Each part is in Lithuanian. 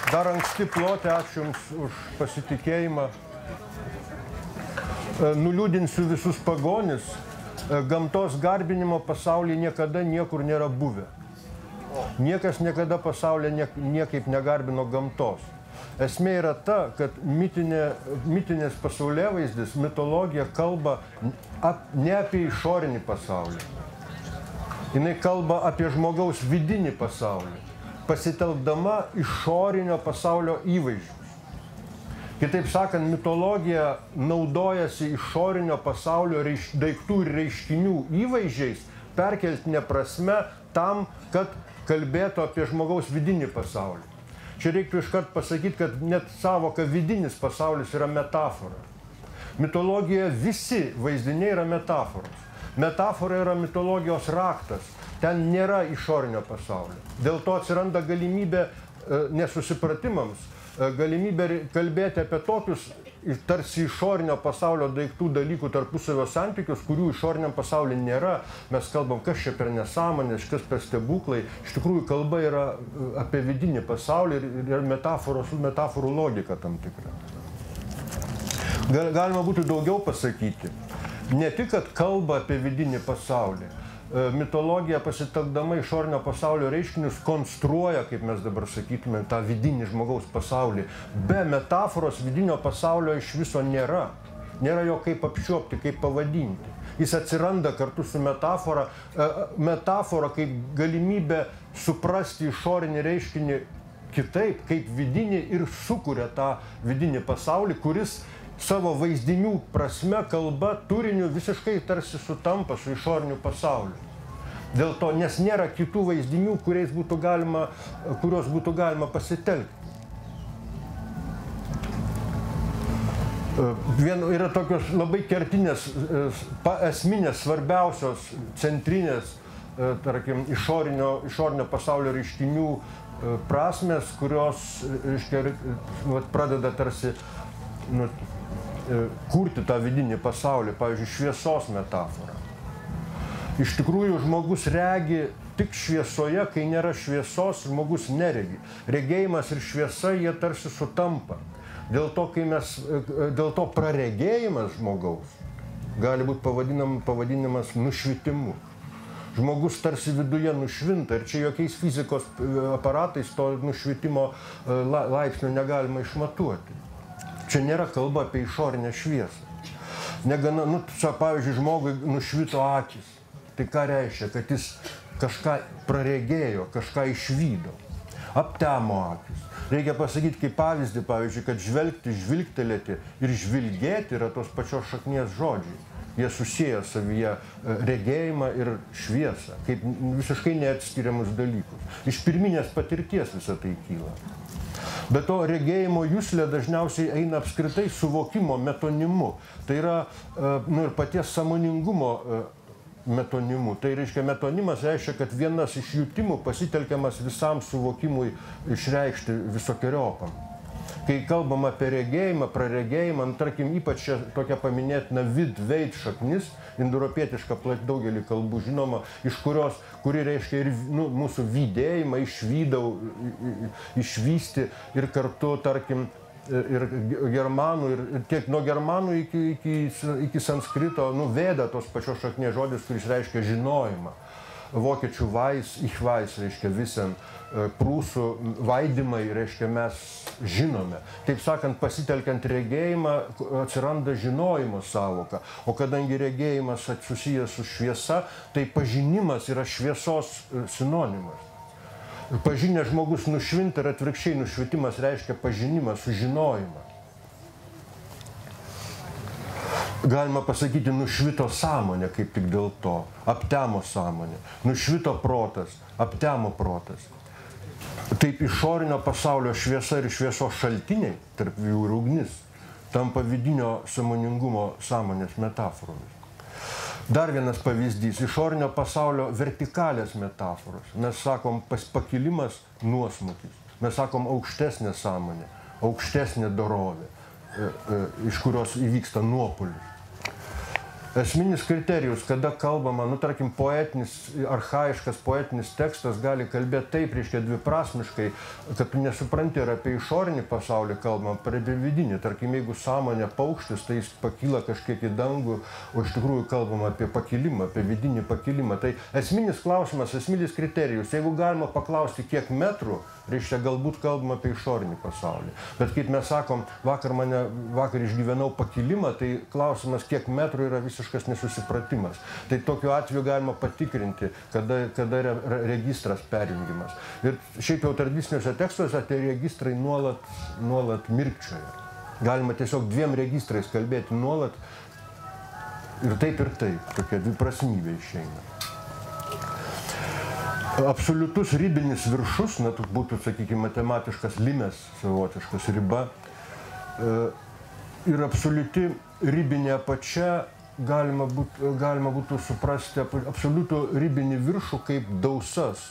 Dar anksti ploti, ačiū Jums už pasitikėjimą. Nuliūdinsiu visus pagonis, gamtos garbinimo pasaulyje niekada niekur nėra buvę. Niekas niekada pasaulyje niekaip negarbino gamtos. Esmė yra ta, kad mitinės pasaulėvaizdis, mitologija kalba ne apie išorinį pasaulį. Jinai kalba apie žmogaus vidinį pasaulį, pasitelkdama išorinio pasaulio įvaizdžius. Kitaip sakant, mitologija naudojasi išorinio pasaulio daiktų ir reiškinių įvaizdžiais perkeltinė prasme tam, kad kalbėtų apie žmogaus vidinį pasaulį. Čia reiktų iškart pasakyti, kad net savoka vidinis pasaulis yra metafora. Mitologijoje visi vaizdiniai yra metaforos. Metafora yra mitologijos raktas. Ten nėra išorinio pasaulio. Dėl to atsiranda galimybė nesusipratimams, galimybė kalbėti apie tokius tarsi išorinio pasaulio daiktų dalykų tarpusavio santykius, kurių išoriniam pasaulyje nėra. Mes kalbam, kas čia per nesąmonės, kas per stebuklai. Iš tikrųjų, kalba yra apie vidinį pasaulį ir metaforų logika tam tikra. Galima būtų daugiau pasakyti. Ne tik, kad kalba apie vidinį pasaulį. Mitologija pasitelkdama išorinio pasaulio reiškinius konstruoja, kaip mes dabar sakytume, tą vidinį žmogaus pasaulį. Be metaforos vidinio pasaulio iš viso nėra. Nėra jo kaip apčiuopti, kaip pavadinti. Jis atsiranda kartu su metafora. Metafora kaip galimybė suprasti išorinį reiškinį kitaip, kaip vidinį ir sukuria tą vidinį pasaulį, kuris savo vaizdinių prasme, kalba, turiniu visiškai tarsi sutampa su išoriniu pasauliu. Dėl to, nes nėra kitų vaizdinių, kurios būtų galima pasitelkti. Yra tokios labai kertinės, esminės, svarbiausios, centrinės, tarkim, išorinio pasaulio reiškinių prasmės, kurios pradeda tarsi kurti tą vidinį pasaulį, pavyzdžiui, šviesos metaforą. Iš tikrųjų, žmogus regi tik šviesoje, kai nėra šviesos, žmogus neregi. Regėjimas ir šviesa, jie tarsi sutampa. Dėl to praregėjimas žmogaus gali būti pavadinamas nušvitimu. Žmogus tarsi viduje nušvinta ir čia jokiais fizikos aparatais to nušvitimo laipsnio negalima išmatuoti. Čia nėra kalba apie išorinę šviesą. Negana, pavyzdžiui, žmogui nušvito akis. Tai ką reiškia? Kad jis kažką praregėjo, kažką išvydo. Aptemo akis. Reikia pasakyti kaip pavyzdį, pavyzdžiui, kad žvelgti, žvilgtelėti ir žvilgėti yra tos pačios šaknies žodžiai. Jie susieja savyje regėjimą ir šviesą, kaip visiškai neatskiriamus dalykus. Iš pirminės patirties visą tai kyla. Bet to regėjimo juslė dažniausiai eina apskritai suvokimo metonimu. Tai yra ir paties sąmoningumo metonimu. Tai reiškia, metonimas reiškia, kad vienas iš jutimų pasitelkiamas visam suvokimui išreikšti visokiojopam. Kai kalbam apie regėjimą, praregėjimą, tarkim, ypač tokia paminėtina vid-veit šaknis, indoeuropietiška daugelį kalbų žinoma, kuri reiškia ir mūsų vidėjimą, išvydau, išvysti ir kartu, tarkim, ir germanų, ir tiek nuo germanų iki sanskrito, vėda tos pačios šaknės žodis, kuris reiškia žinojimą. Vokiečių vais, ich weiß, reiškia visen, prūsų vaidimai, reiškia mes žinome. Taip sakant, pasitelkiant regėjimą atsiranda žinojimo sąvoka, o kadangi regėjimas susijęs su šviesa, tai pažinimas yra šviesos sinonimas. Pažinęs žmogus nušvinta ir atvirkščiai nušvitimas reiškia pažinimą, sužinojimą. Galima pasakyti, nušvito sąmonė, kaip tik dėl to, aptemo sąmonė. Nušvito protas, aptemo protas. Taip išorinio pasaulio šviesa ir šviesos šaltiniai, tarp jų ir ugnis, tampa vidinio sąmoningumo sąmonės metaforomis. Dar vienas pavyzdys, išorinio pasaulio vertikalės metaforos. Mes sakom pakilimas, nuosmukis. Mes sakom aukštesnė sąmonė, aukštesnė dorovė, iš kurios įvyksta nuopuolis. Esminis kriterijus, kada kalbama, tarkim, poetinis, archaiškas poetinis tekstas gali kalbėti taip, reiškia dviprasmiškai, kad tu nesupranti, ar apie išorinį pasaulį kalbama, ar apie vidinį. Tarkim, jeigu sąmonė paukštis, tai jis pakyla kažkiek į dangų, o iš tikrųjų kalbama apie pakilimą, apie vidinį pakilimą. Tai esminis klausimas, esminis kriterijus. Jeigu galima paklausti, kiek metrų, reiškia, galbūt kalbama apie išorinį pasaulį. Bet kaip mes sakom, vakar išgyvenau pakilimą, tai klausimas, kiek metrų yra visiškas nesusipratimas. Tai tokiu atveju galima patikrinti, kada registras perjungimas. Ir šiaip jau tradiciniuose tekstuose tie registrai nuolat mirkčioja. Galima tiesiog dviem registrais kalbėti nuolat ir taip, tokia dviprasmybė išeina. Absoliutus ribinis viršus, būtų, sakykime, matematiškas limes savotiškas riba, ir absoliuti ribinė apačia galima būtų suprasti absoliutų ribinį viršų kaip dausas,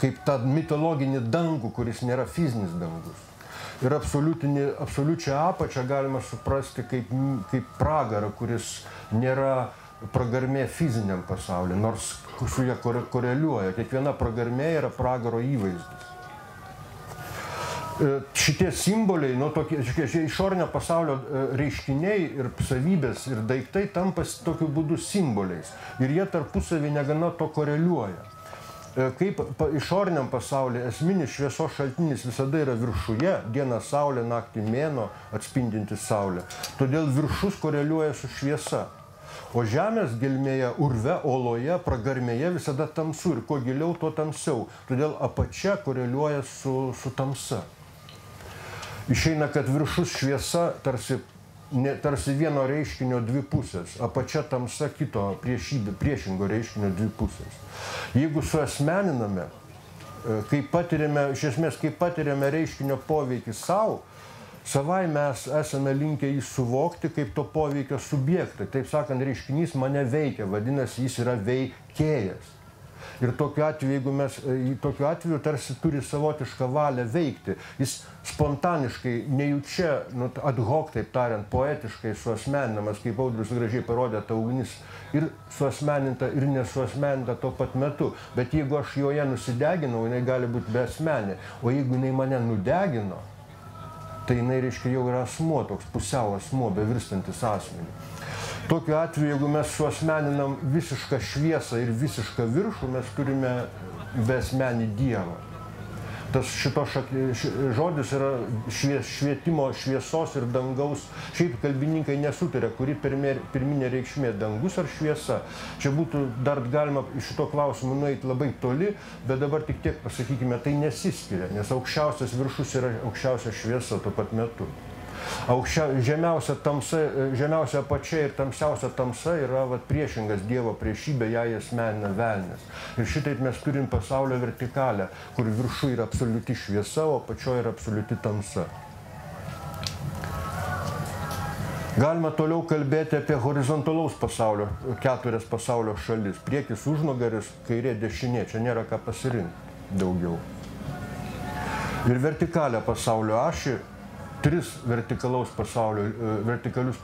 kaip tą mitologinį dangų, kuris nėra fizinis dangus. Ir absoliučią apačią galima suprasti kaip pragarą, kuris nėra pragarmė fiziniam pasauliu, nors su ja koreliuoja. Kiekviena pragarmė yra pragaro įvaizdis. Šitie simboliai, išorinio pasaulio reiškiniai ir savybės ir daiktai tampa tokiu būdu simboliais. Ir jie tarpusavį negana to koreliuoja. Kaip išoriniam pasaulyje esminis šviesos šaltinis visada yra viršuje, dieną saulė, naktį mėnuo, atspindintis saulę. Todėl viršus koreliuoja su šviesa. O žemės gelmėje, urve, oloje, pragarmėje visada tamsu ir kuo giliau, tuo tamsiau. Todėl apačia koreliuoja su tamsa. Išeina, kad viršus šviesa tarsi vieno reiškinio dvi pusės, apačia tamsa kito priešingo reiškinio dvi pusės. Jeigu suasmeniname, kai patiriame reiškinio poveikį savo, savai mes esame linkę jį suvokti kaip to poveikio subjektą. Taip sakant, reiškinys mane veikia, vadinasi, jis yra veikėjas. Ir tokiu atveju tarsi turi savotišką valią veikti. Jis spontaniškai, nejučia, ad hoc, taip tariant, poetiškai suasmeninamas, kaip Audrius gražiai parodė, ta ugnis ir suasmeninta, ir nesuasmeninta tuo pat metu. Bet jeigu aš joje nusideginau, jinai gali būti beasmenė. O jeigu jinai mane nudegino, tai jinai, reiškia, jau yra asmuo, toks pusiau asmuo, bevirstantis asmenį. Tokiu atveju, jeigu mes suasmeninam visišką šviesą ir visišką viršų, mes turime beasmenį Dievą. Tas žodis yra švietimo, šviesos ir dangaus. Šiaip kalbininkai nesutarė, kuri pirminė reikšmė, dangus ar šviesa. Čia būtų dar galima iš šito klausimų nueiti labai toli, bet dabar tik tiek pasakykime, tai nesiskiria, nes aukščiausias viršus yra aukščiausia šviesa tuo pat metu. Žemiausia apačia ir tamsiausia tamsa yra priešingas Dievo priešybė, ją asmenina velnias. Ir šitaip mes turim pasaulio vertikalę, kur viršų yra absoliuti šviesa, o apačioje yra absoliuti tamsa. Galima toliau kalbėti apie horizontalaus pasaulio, 4 pasaulio šalis. Priekis, užnugaris, kairė, dešinė. Čia nėra ką pasirinkti daugiau. Ir vertikalę pasaulio ašį, 3 vertikalius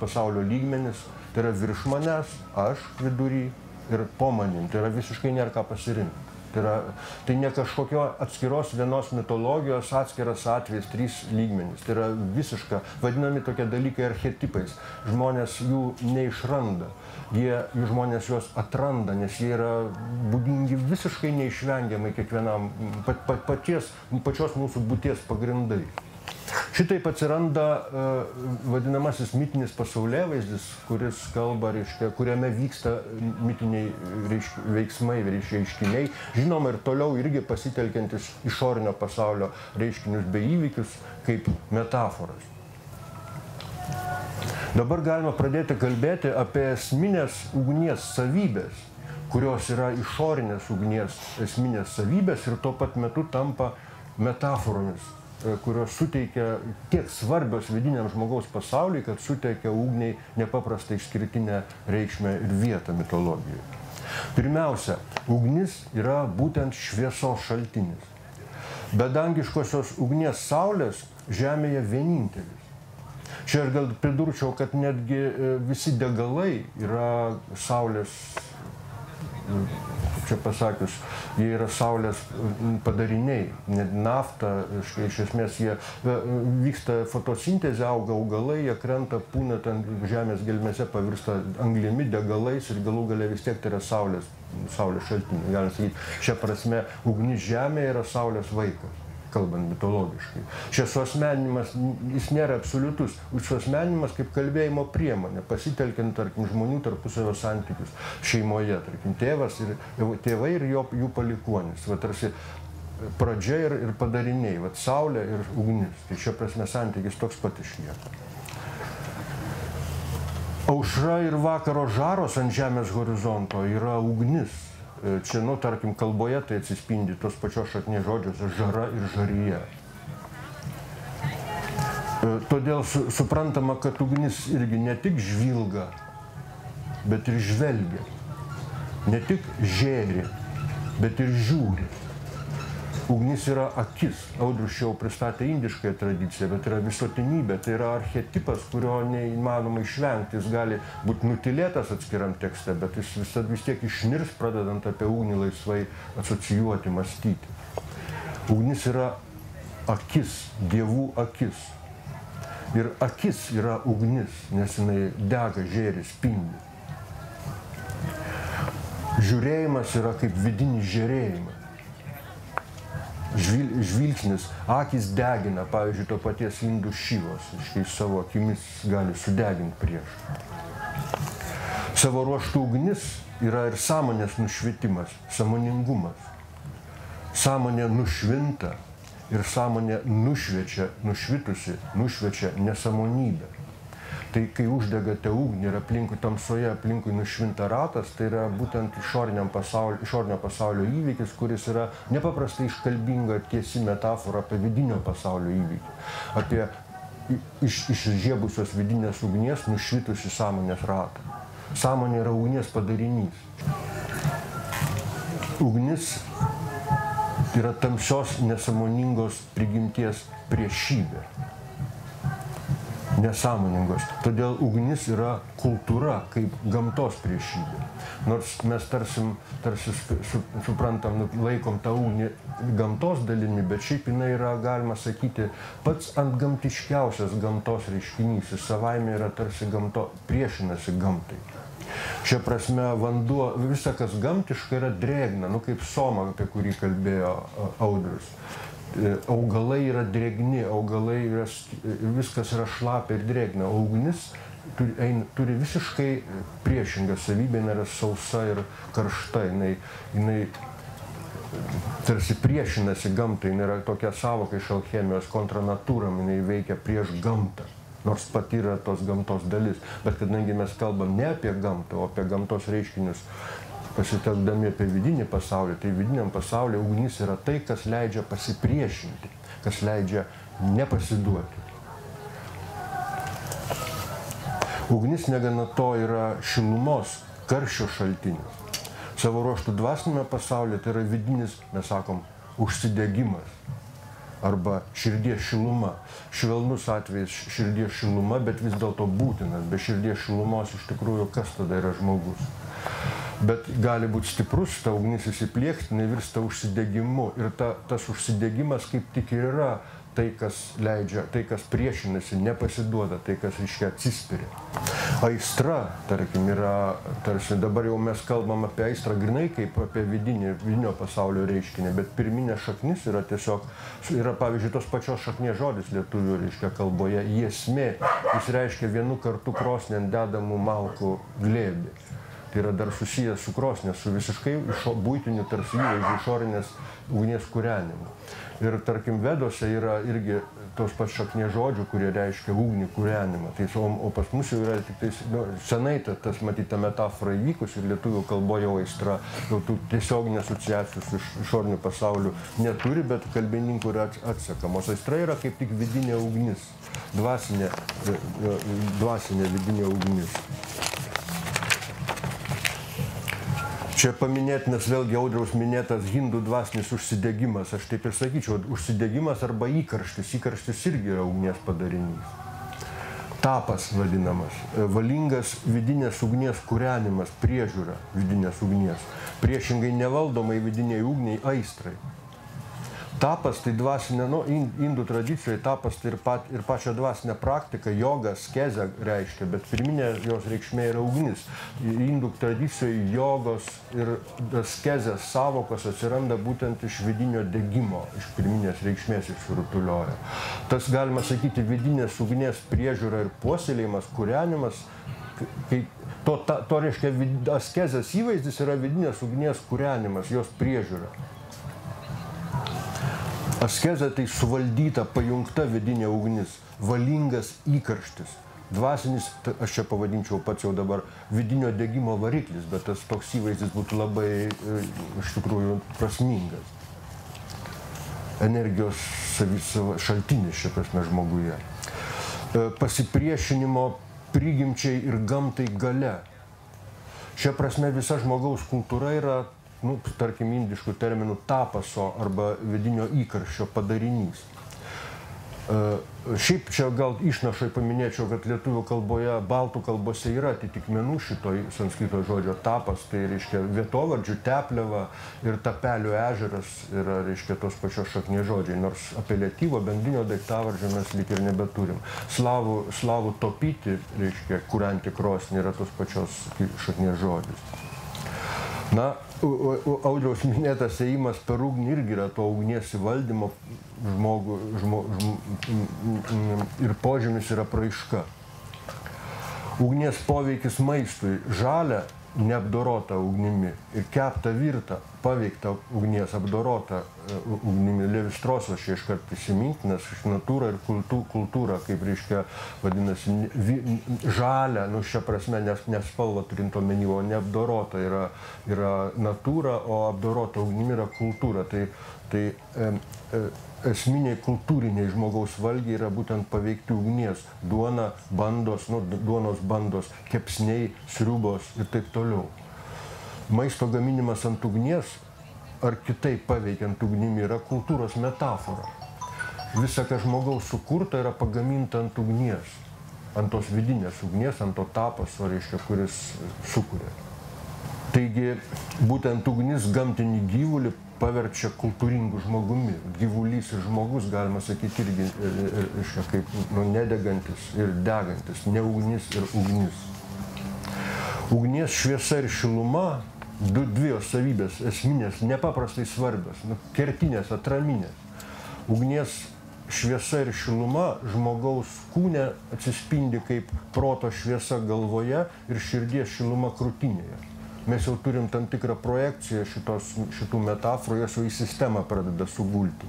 pasaulio lygmenis, tai yra virš manęs, aš vidury ir po manim. Tai yra visiškai nėra ką pasirinkti. Tai ne kažkokio atskiros vienos mitologijos atskiras atvejis, 3 lygmenys. Tai yra visiška, vadinami tokie dalykai archetipais. Žmonės jų neišranda, žmonės juos atranda, nes jie yra būdingi visiškai neišvengiamai kiekvienam pačios mūsų būties pagrindai. Šitaip atsiranda vadinamasis mitinis pasaulėvaizdis, kuris kalba, kuriame vyksta mitiniai veiksmai, reiškiniai, žinoma ir toliau irgi pasitelkiantis išorinio pasaulio reiškinius bei įvykius kaip metaforas. Dabar galima pradėti kalbėti apie esminės ugnies savybės, kurios yra išorinės ugnies esminės savybės ir tuo pat metu tampa metaforomis, kurios suteikia tiek svarbios vidiniam žmogaus pasauliui, kad suteikia ugniai nepaprastai išskirtinę reikšmę ir vietą mitologijoje. Pirmiausia, ugnis yra būtent šviesos Čia aš gal pridurčiau, kad netgi visi degalai yra saulės, čia pasakius, jie yra saulės padariniai. Net nafta, iš esmės, jie vyksta fotosintezė, auga augalai, jie krenta, pūna ten žemės gelmėse, pavirsta anglimi, degalais ir galų gale vis tiek tai yra saulės šaltiniai. Galima sakyti, šia prasme, ugnis žemė yra saulės vaikas, kalbant mitologiškai. Šis suasmeninimas, jis nėra absoliutus. Suasmeninimas kaip kalbėjimo priemonė, pasitelkiant, tarkim, žmonių tarpusavio santykius šeimoje, tarkim, tėvai ir jų palikuonis. Va, tarsi pradžia ir padariniai, va, saulė ir ugnis. Tai šia prasme santykis toks pat išlieka. Aušra ir vakaro žaros ant žemės horizonto yra ugnis. Čia, tarkim, kalboje tai atsispindi tos pačios šaknies žodžiuose žara ir žaryje. Todėl suprantama, kad ugnis irgi ne tik žvilga, bet ir žvelgia. Ne tik žėri, bet ir žiūri. Ugnis yra akis. Audrius jau pristatė indiškąją tradiciją, bet yra visuotinybė, tai yra archetipas, kurio neįmanoma išvengti. Jis gali būti nutilėtas atskiram tekste, bet jis vis tiek išnirs, pradedant apie ugnį laisvai asocijuoti, mąstyti. Ugnis yra akis, dievų akis. Ir akis yra ugnis, nes jinai dega, žėri, spindi. Žiūrėjimas yra kaip vidinis žėrėjimas. Žvilgsnis, akis degina, pavyzdžiui, to paties indų šyvos, iškai savo akimis gali sudeginti priešą. Savo ruožtų ugnis yra ir sąmonės nušvitimas, sąmoningumas. Sąmonė nušvinta ir sąmonė nušviečia, nušvitusi, nušviečia nesąmonybę. Tai kai uždegate ugnį ir aplinkui tamsoje, aplinkui nušvinta ratas, tai yra būtent išorinio pasaulio įvykis, kuris yra nepaprastai iškalbinga tiesi metafora apie vidinio pasaulio įvykį. Apie išžiebusios vidinės ugnies nušvitusi sąmonės ratą. Sąmonė yra ugnies padarinys. Ugnis yra tamsios nesąmoningos prigimties priešybė. Nesąmoningos. Todėl ugnis yra kultūra kaip gamtos priešybė. Nors mes tarsi suprantam, laikom tą ugnį gamtos dalimi, bet šiaip jinai yra, galima sakyti, pats antgamtiškiausias gamtos reiškinys. Jis savaime yra tarsi priešinasi gamtai. Šia prasme vanduo, visa kas gamtiška yra drėgna, kaip soma, apie kurį kalbėjo Audrius. Augalai yra drėgni, viskas yra šlapia ir drėgna, o ugnis turi visiškai priešingą savybę, jinai yra sausa ir karšta, jinai tarsi priešinasi gamtai, jinai yra tokia sąvoka iš alchemijos kontranatūram, jinai veikia prieš gamtą, nors pat yra tos gamtos dalis, bet kadangi mes kalbam ne apie gamtą, o apie gamtos reiškinius, pasitelkdami apie vidinį pasaulį, tai vidiniam pasaulyje ugnis yra tai, kas leidžia pasipriešinti, kas leidžia nepasiduoti. Ugnis negana to yra šilumos, karščio šaltinis. Savo ruožtų dvasinėme pasaulyje tai yra vidinis, mes sakom, užsidegimas arba širdies šiluma. Švelnus atvejis širdies šiluma, bet vis dėlto būtinas. Be širdies šilumos iš tikrųjų kas tada yra žmogus? Bet gali būti stiprus, ta ugnis įsiplieksti, nevirsta užsidegimu. Ir tas užsidegimas kaip tik ir yra tai, kas leidžia, tai, kas priešinasi, nepasiduoda, tai, kas reiškia atsispiria. Aistra, tarkim, yra, tarsi dabar jau mes kalbam apie aistrą grinai kaip apie vidinio pasaulio reiškinį, bet pirminė šaknis yra tiesiog, yra pavyzdžiui tos pačios šaknies žodis lietuvių reiškia kalboje, jiesmė, jis reiškia vienu kartu krosnėn dedamų malkų glėbį. Tai yra dar susijęs su krosnė, su visiškai buitiniu tarsi įvaizdžiu išorinės ugnies kūrenimu. Ir tarkim Vedose yra irgi tos pats šaknies žodžių, kurie reiškia ugnį kūrenimą. O pas mus jau yra tik tais, senai tas matyta metafora įvykus ir lietuvių kalboje jau aistra, jau tų tiesioginės asociacijų su išoriniu pasauliu neturi, bet kalbininkų yra atsekamos. Aistra yra kaip tik vidinė ugnis, dvasinė vidinė ugnis. Čia paminėtinas vėlgi Audriaus minėtas hindų dvasinis užsidegimas. Aš taip ir sakyčiau, užsidegimas arba įkarštis. Įkarštis irgi yra ugnies padarinys. Tapas vadinamas, valingas vidinės ugnies kūrenimas, priežiūra vidinės ugnies, priešingai nevaldomai vidiniai ugniai aistrai. Tapas tai dvasinė, indų tradicijoje tapas tai ir pačią dvasinę praktiką, jogą, askezę reiškia, bet pirminė jos reikšmė yra ugnis. Indų tradicijoje jogos ir askezės savokos atsiranda būtent iš vidinio degimo, iš pirminės reikšmės išsirutulioja. Tas, galima sakyti, vidinės ugnies priežiūra ir puoselėjimas, kūrenimas, to reiškia askezės įvaizdis yra vidinės ugnies kūrenimas, jos priežiūra. Askezė tai suvaldyta, pajungta vidinė ugnis, valingas įkarštis, dvasinis, aš čia pavadinčiau pats jau dabar, vidinio degimo variklis, bet tas toks įvaizdis būtų labai, iš tikrųjų, prasmingas. Energijos šaltinis šia prasme žmoguje. Pasipriešinimo prigimčiai ir gamtai galia. Šia prasme visa žmogaus kultūra yra, tarkim, indiškų terminų tapaso arba vidinio įkarščio padarinys. Šiaip čia gal išnašai paminėčiau, kad lietuvių kalboje, baltų kalbose yra atitikmenų šito sanskrito žodžio tapas, tai reiškia vietovardžių tepleva ir tapelių ežeras yra, reiškia, tos pačios šaknies žodžiai, nors apeliatyvo bendrinio daiktavardžio mes lyg ir nebeturim. Slavų topyti, reiškia, kūrenti krosnį yra tos pačios šaknies žodžiais. Na, Audriaus minėtas ėjimas per ugnį irgi yra to ugnies įvaldymo ir požymis yra apraiška. Ugnies poveikis maistui, žalia neapdorota ugnimi ir kepta virta, paveikta ugnies apdorota ugnimi. Levis Strosas čia iškart prisimintinas, natūra ir kultūra, kaip reiškia, vadinasi, žalia, šia prasme, nes spalva turint omeny, o neapdorota yra natūra, o apdorota ugnimi yra kultūra. Tai esminiai kultūriniai žmogaus valgiai yra būtent paveikti ugnies, duona, bandos, duonos bandos, kepsniai, sriubos ir taip toliau. Maisto gaminimas ant ugnies ar kitaip paveikiant ugnimi yra kultūros metafora. Visa, kas žmogaus sukurta, yra pagaminta ant ugnies, ant tos vidinės ugnies, ant to tapaso, reiškia, kuris sukuria. Taigi, būtent ugnis gamtinį gyvulį paverčia kultūringų žmogumi. Gyvulys ir žmogus, galima sakyti, irgi kaip nedegantis ir degantis, ne ugnis ir ugnis. Ugnies šviesa ir šiluma, dvi jos savybės esminės, nepaprastai svarbios, kertinės, atraminės. Ugnies šviesa ir šiluma žmogaus kūne atsispindi kaip proto šviesa galvoje ir širdies šiluma krūtinėje. Mes jau turim tam tikrą projekciją šitų metaforų, jos jau į sistemą pradeda sugulti.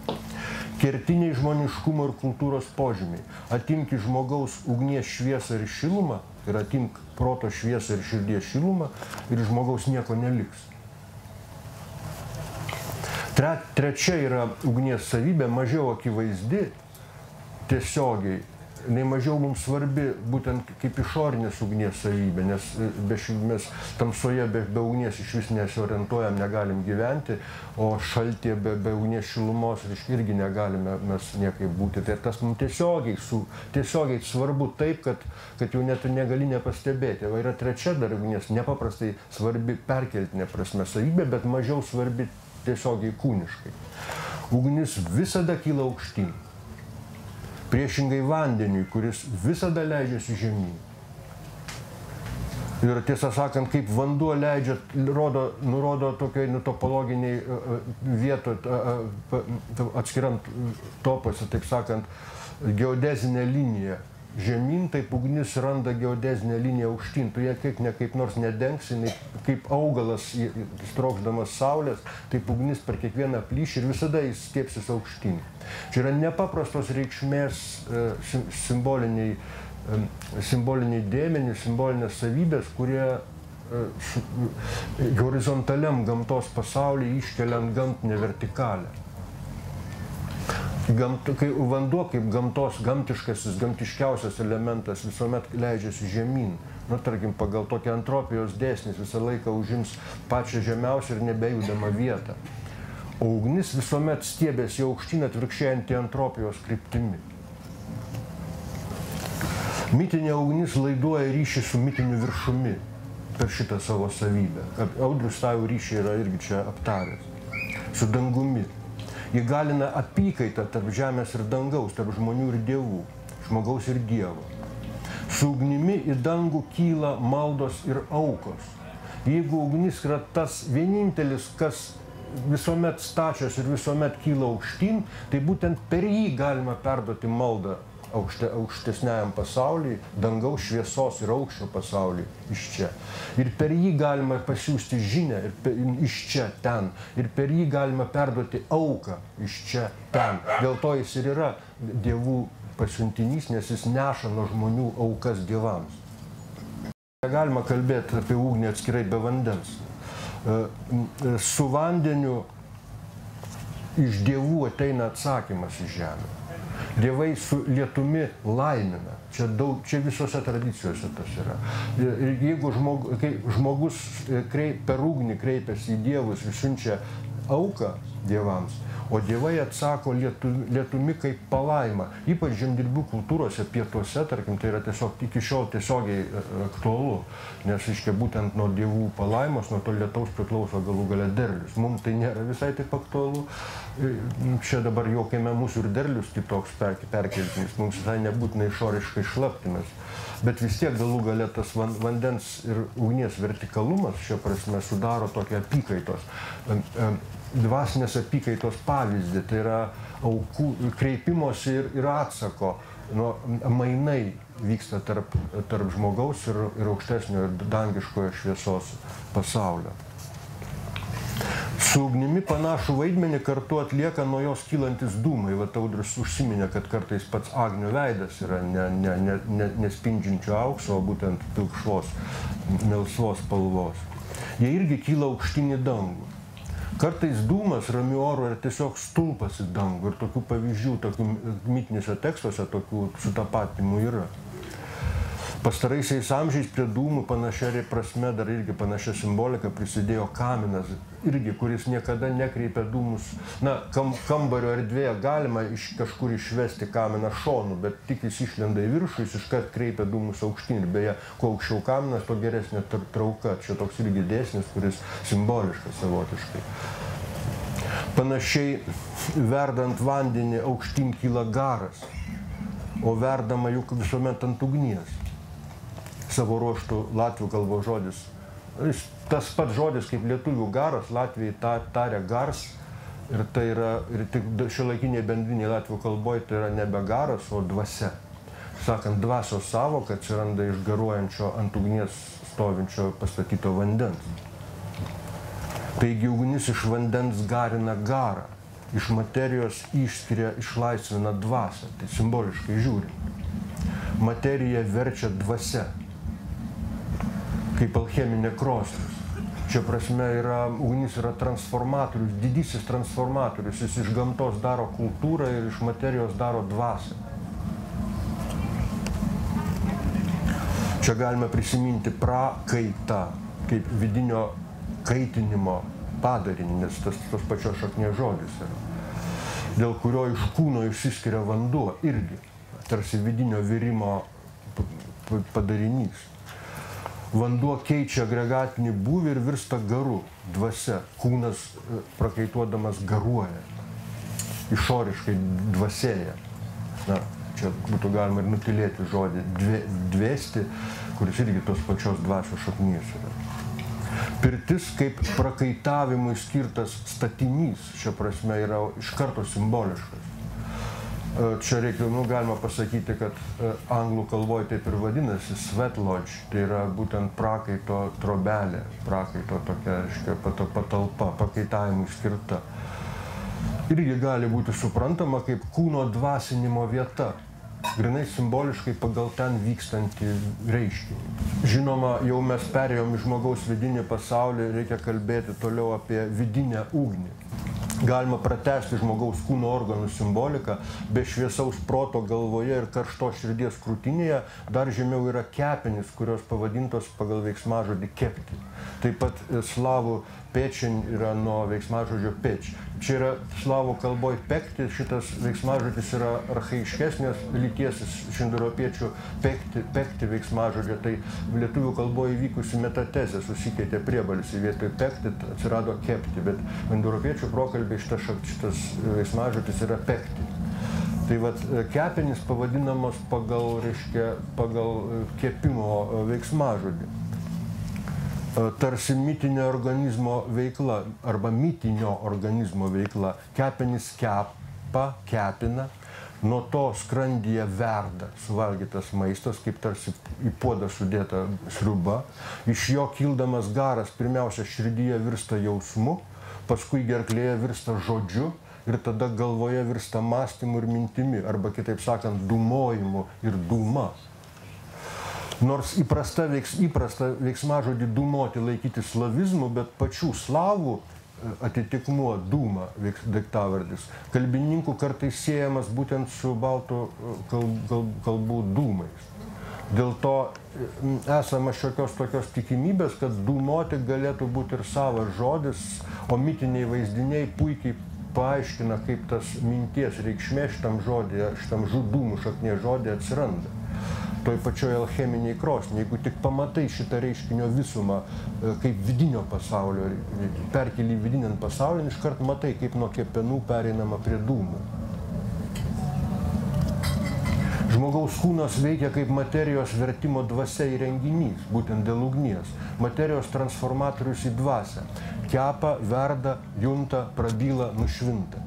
Kertiniai žmoniškumo ir kultūros požymiai. Atimk iš žmogaus ugnies šviesą ir šilumą, ir atimk proto šviesą ir širdies šilumą, ir žmogaus nieko neliks. Trečia yra ugnies savybė, mažiau akivaizdi, tiesiogiai. Jinai mažiau mums svarbi būtent kaip išorinės ugnies savybė, nes mes tamsoje be ugnies iš vis nesiorientuojam, negalim gyventi, o šaltyje be ugnies šilumos irgi negalime mes niekaip būti. Tai tas mums tiesiogiai svarbu taip, kad jau net negali nepastebėti. Va yra trečia dar ugnies, nepaprastai svarbi perkeltinė prasme savybė, bet mažiau svarbi tiesiogiai kūniškai. Ugnis visada kyla aukštyn. Priešingai vandeniui, kuris visada leidžiasi žemyn. Ir tiesą sakant, kaip vanduo leidžia, nurodo tokiai topologiniai vietoje, atskiriant topose, taip sakant, geodezinę liniją. Žemyn, taip ugnis randa geodezinę liniją aukštyn. Tu ją kaip nors nedengsi, kaip augalas strokšdamas saulės, taip ugnis per kiekvieną plyšį ir visada jis stiepsis aukštyn. Čia yra nepaprastos reikšmės simboliniai dėmenys, simbolinės savybės, kurie horizontaliam gamtos pasaulyje iškeliant gamtinę vertikalę. Vanduo kaip gamtiškasis, gamtiškiausias elementas visuomet leidžiasi žemyn. Tarkim, pagal tokią entropijos dėsnis visą laiką užims pačią žemiausią ir nebejudamą vietą. O ugnis visuomet stiebėsi aukštyn atvirkščiai antientropijos kryptimi. Mitinė ugnis laiduoja ryšį su mitiniu viršumi per šitą savo savybę. Audrius tą ryšį yra irgi čia aptaręs. Su dangumi. Ji galina apykaitą tarp žemės ir dangaus, tarp žmonių ir dievų, žmogaus ir dievo. Su ugnimi į dangų kyla maldos ir aukos. Jeigu ugnis yra tas vienintelis, kas visuomet stačias ir visuomet kyla aukštyn, tai būtent per jį galima perduoti maldą aukštesniajam pasauliui, dangaus šviesos ir aukščio pasauliui iš čia. Ir per jį galima pasiųsti žinią iš čia ten. Ir per jį galima perduoti auką iš čia ten. Dėl to jis ir yra dievų pasiuntinys, nes jis neša nuo žmonių aukas dievams. Negalima kalbėti apie ugnį atskirai be vandens. Su vandeniu iš dievų ateina atsakymas į žemę. Dievai su lietumi laimina. Čia visose tradicijose tas yra. Ir jeigu žmogus per ugnį kreipiasi į dievus ir siunčia auką dievams, o dievai atsako lietumi kaip palaima. Ypač žemdirbių kultūrose, pietuose, tarkim, tai yra tiesiog iki šiol tiesiogiai aktualu, nes iškia būtent nuo dievų palaimos, nuo to lietaus priklauso galų gale derlius. Mums tai nėra visai taip aktualu. Čia dabar juokiame mūsų ir derlius kitoks perkeltinis, mums visai nebūtina išoriškai šlaptimas. Bet vis tiek galų gale tas vandens ir ugnies vertikalumas šia prasme sudaro tokią apykaitos, dvasinės apykaitos pavyzdį, tai yra aukų kreipimosi ir atsako, mainai vyksta tarp žmogaus ir aukštesnio ir dangiškojo šviesos pasaulio. Su ugnimi panašų vaidmenį kartu atlieka nuo jos kylantis dūmai. Vat Audrius užsiminė, kad kartais pats agnio veidas yra nespindžiančio aukso, o būtent pilkšvos, melsvos spalvos. Jie irgi kyla aukštyn į dangų. Kartais dūmas ramiu oru yra tiesiog stulpas į dangų. Ir tokių pavyzdžių, tokių mitiniuose tekstuose, tokių sutapatinimų yra. Pastaraisiais amžiais prie dūmų panašia prasme, dar irgi panašia simbolika prisidėjo kaminas, irgi, kuris niekada nekreipia dūmus. Kambario erdvėje galima kažkur išvesti kaminą šonu, bet tik jis išlenda į viršų, jis iškart kreipia dūmus aukštyn. Ir beje, kuo aukščiau kaminas, tuo geresnė trauka. Čia toks irgi dėsnis, kuris simboliškas savotiškai. Panašiai, verdant vandenį aukštyn kyla garas, o verdama juk visuomet ant ugnies. Savo ruoštų latvių kalbos žodis. Tas pats žodis kaip lietuvių garas, latviai taria gars, ir tai yra, ir tik šiuolaikiniai bendriniai latvių kalboje tai yra nebe garas, o dvasia. Sakant, dvasios sąvoka atsiranda iš garuojančio ant ugnies stovinčio pastatyto vandens. Taigi ugnis iš vandens garina garą, iš materijos išskiria, išlaisvina dvasią, tai simboliškai žiūrint. Materija verčia dvasia, kaip alcheminė krosnis. Čia prasme ugnis yra transformatorius, didysis transformatorius. Jis iš gamtos daro kultūrą ir iš materijos daro dvasią. Čia galime prisiminti prakaitą kaip vidinio kaitinimo padarinį, nes tas pačios šaknies žodis yra, dėl kurio iš kūno išsiskiria vanduo irgi, tarsi vidinio virimo padarinys. Vanduo keičia agregatinį būvį ir virsta garu, dvasia. Kūnas prakaituodamas garuoja, išoriškai dvasėja. Čia būtų galima ir nutylėti žodį dvėsti, kuris irgi tos pačios dvasios šaknies yra. Pirtis kaip prakaitavimui skirtas statinys, šia prasme yra iš karto simboliškas. Čia galima pasakyti, kad anglų kalboje taip ir vadinasi sweat lodge, tai yra būtent prakaito trobelė, prakaito tokia patalpa, pakaitavimui skirta. Irgi gali būti suprantama kaip kūno dvasinimo vieta, grinai simboliškai pagal ten vykstantį reiškinį. Žinoma, jau mes perėjom į žmogaus vidinį pasaulį, reikia kalbėti toliau apie vidinę ugnį. Galima pratęsti žmogaus kūno organų simboliką, be šviesaus proto galvoje ir karštos širdies krūtinėje, dar žemiau yra kepenys, kurios pavadintos pagal veiksmažodį kepti. Taip pat slavų pečin yra nuo veiksmažodžio peč. Čia yra slavų kalboj pekti, šitas veiksmažodis yra archaiškesnės lyties iš indoeuropiečių pekti veiksmažodžio, tai lietuvių kalboje įvykusi metatezė susikeitė priebalsį, vietoj pekti atsirado kepti, bet indoeuropiečių prokalbėje šitas veiksmažodis yra pekti. Tai vat kepenys pavadinamos pagal kepimo veiksmažodį. Tarsi mitinio organizmo veikla arba mitinio organizmo veikla. Kepenys kepina, nuo to skrandyje verda suvalgytas maistas, kaip tarsi į puodą sudėta sriuba. Iš jo kildamas garas pirmiausia širdyje virsta jausmu, paskui gerklėje virsta žodžiu ir tada galvoje virsta mąstymu ir mintimi, arba kitaip sakant, dūmojimu ir dūma. Nors įprasta veiksmažodį dūmoti laikyti slavizmu, bet pačių slavų atitikmuo dūma daiktavardis kalbininkų kartais siejamas būtent su baltų kalbų dūmais. Dėl to esama šiokios tokios tikimybės, kad dūmoti galėtų būti ir savas žodis, o mitiniai vaizdiniai puikiai paaiškina, kaip tas minties reikšmė šitam dūmų šaknie žodė atsiranda. Toj pačioj alcheminiai krosniai, jeigu tik pamatai šitą reiškinio visumą kaip vidinio pasaulio, perkeli vidiniant pasaulį, iškart matai, kaip nuo kepenų pereinama prie dūmų. Žmogaus kūnas veikia kaip materijos vertimo dvasia įrenginys, būtent dėl ugnies. Materijos transformatorius į dvasią. Kepa, verda, junta, prabyla, nušvinta.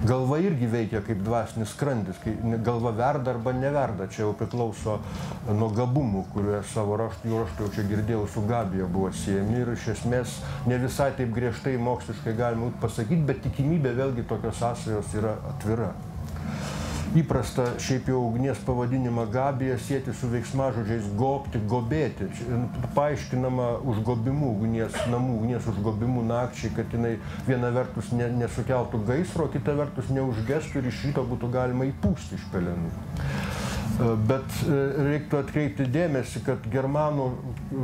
Galva irgi veikia kaip dvasinis skrandis, kai galva verda arba neverda, čia jau priklauso nuo gabumų, kurie savo ruožtu jau čia girdėjau su Gabija buvo siejami ir iš esmės ne visai taip griežtai moksliškai galima pasakyti, bet tikimybė vėlgi tokios sąsajos yra atvira. Įprasta šiaip jau ugnies pavadinimą Gabija sieti su veiksmažodžiais gobti, gobėti. Paaiškinama užgobimu namų ugnies užgobimu nakčiai, kad jinai viena vertus nesukeltų gaisro, kita vertus neužgestų ir iš ryto būtų galima įpūsti iš pelenų. Bet reiktų atkreipti dėmesį, kad germanų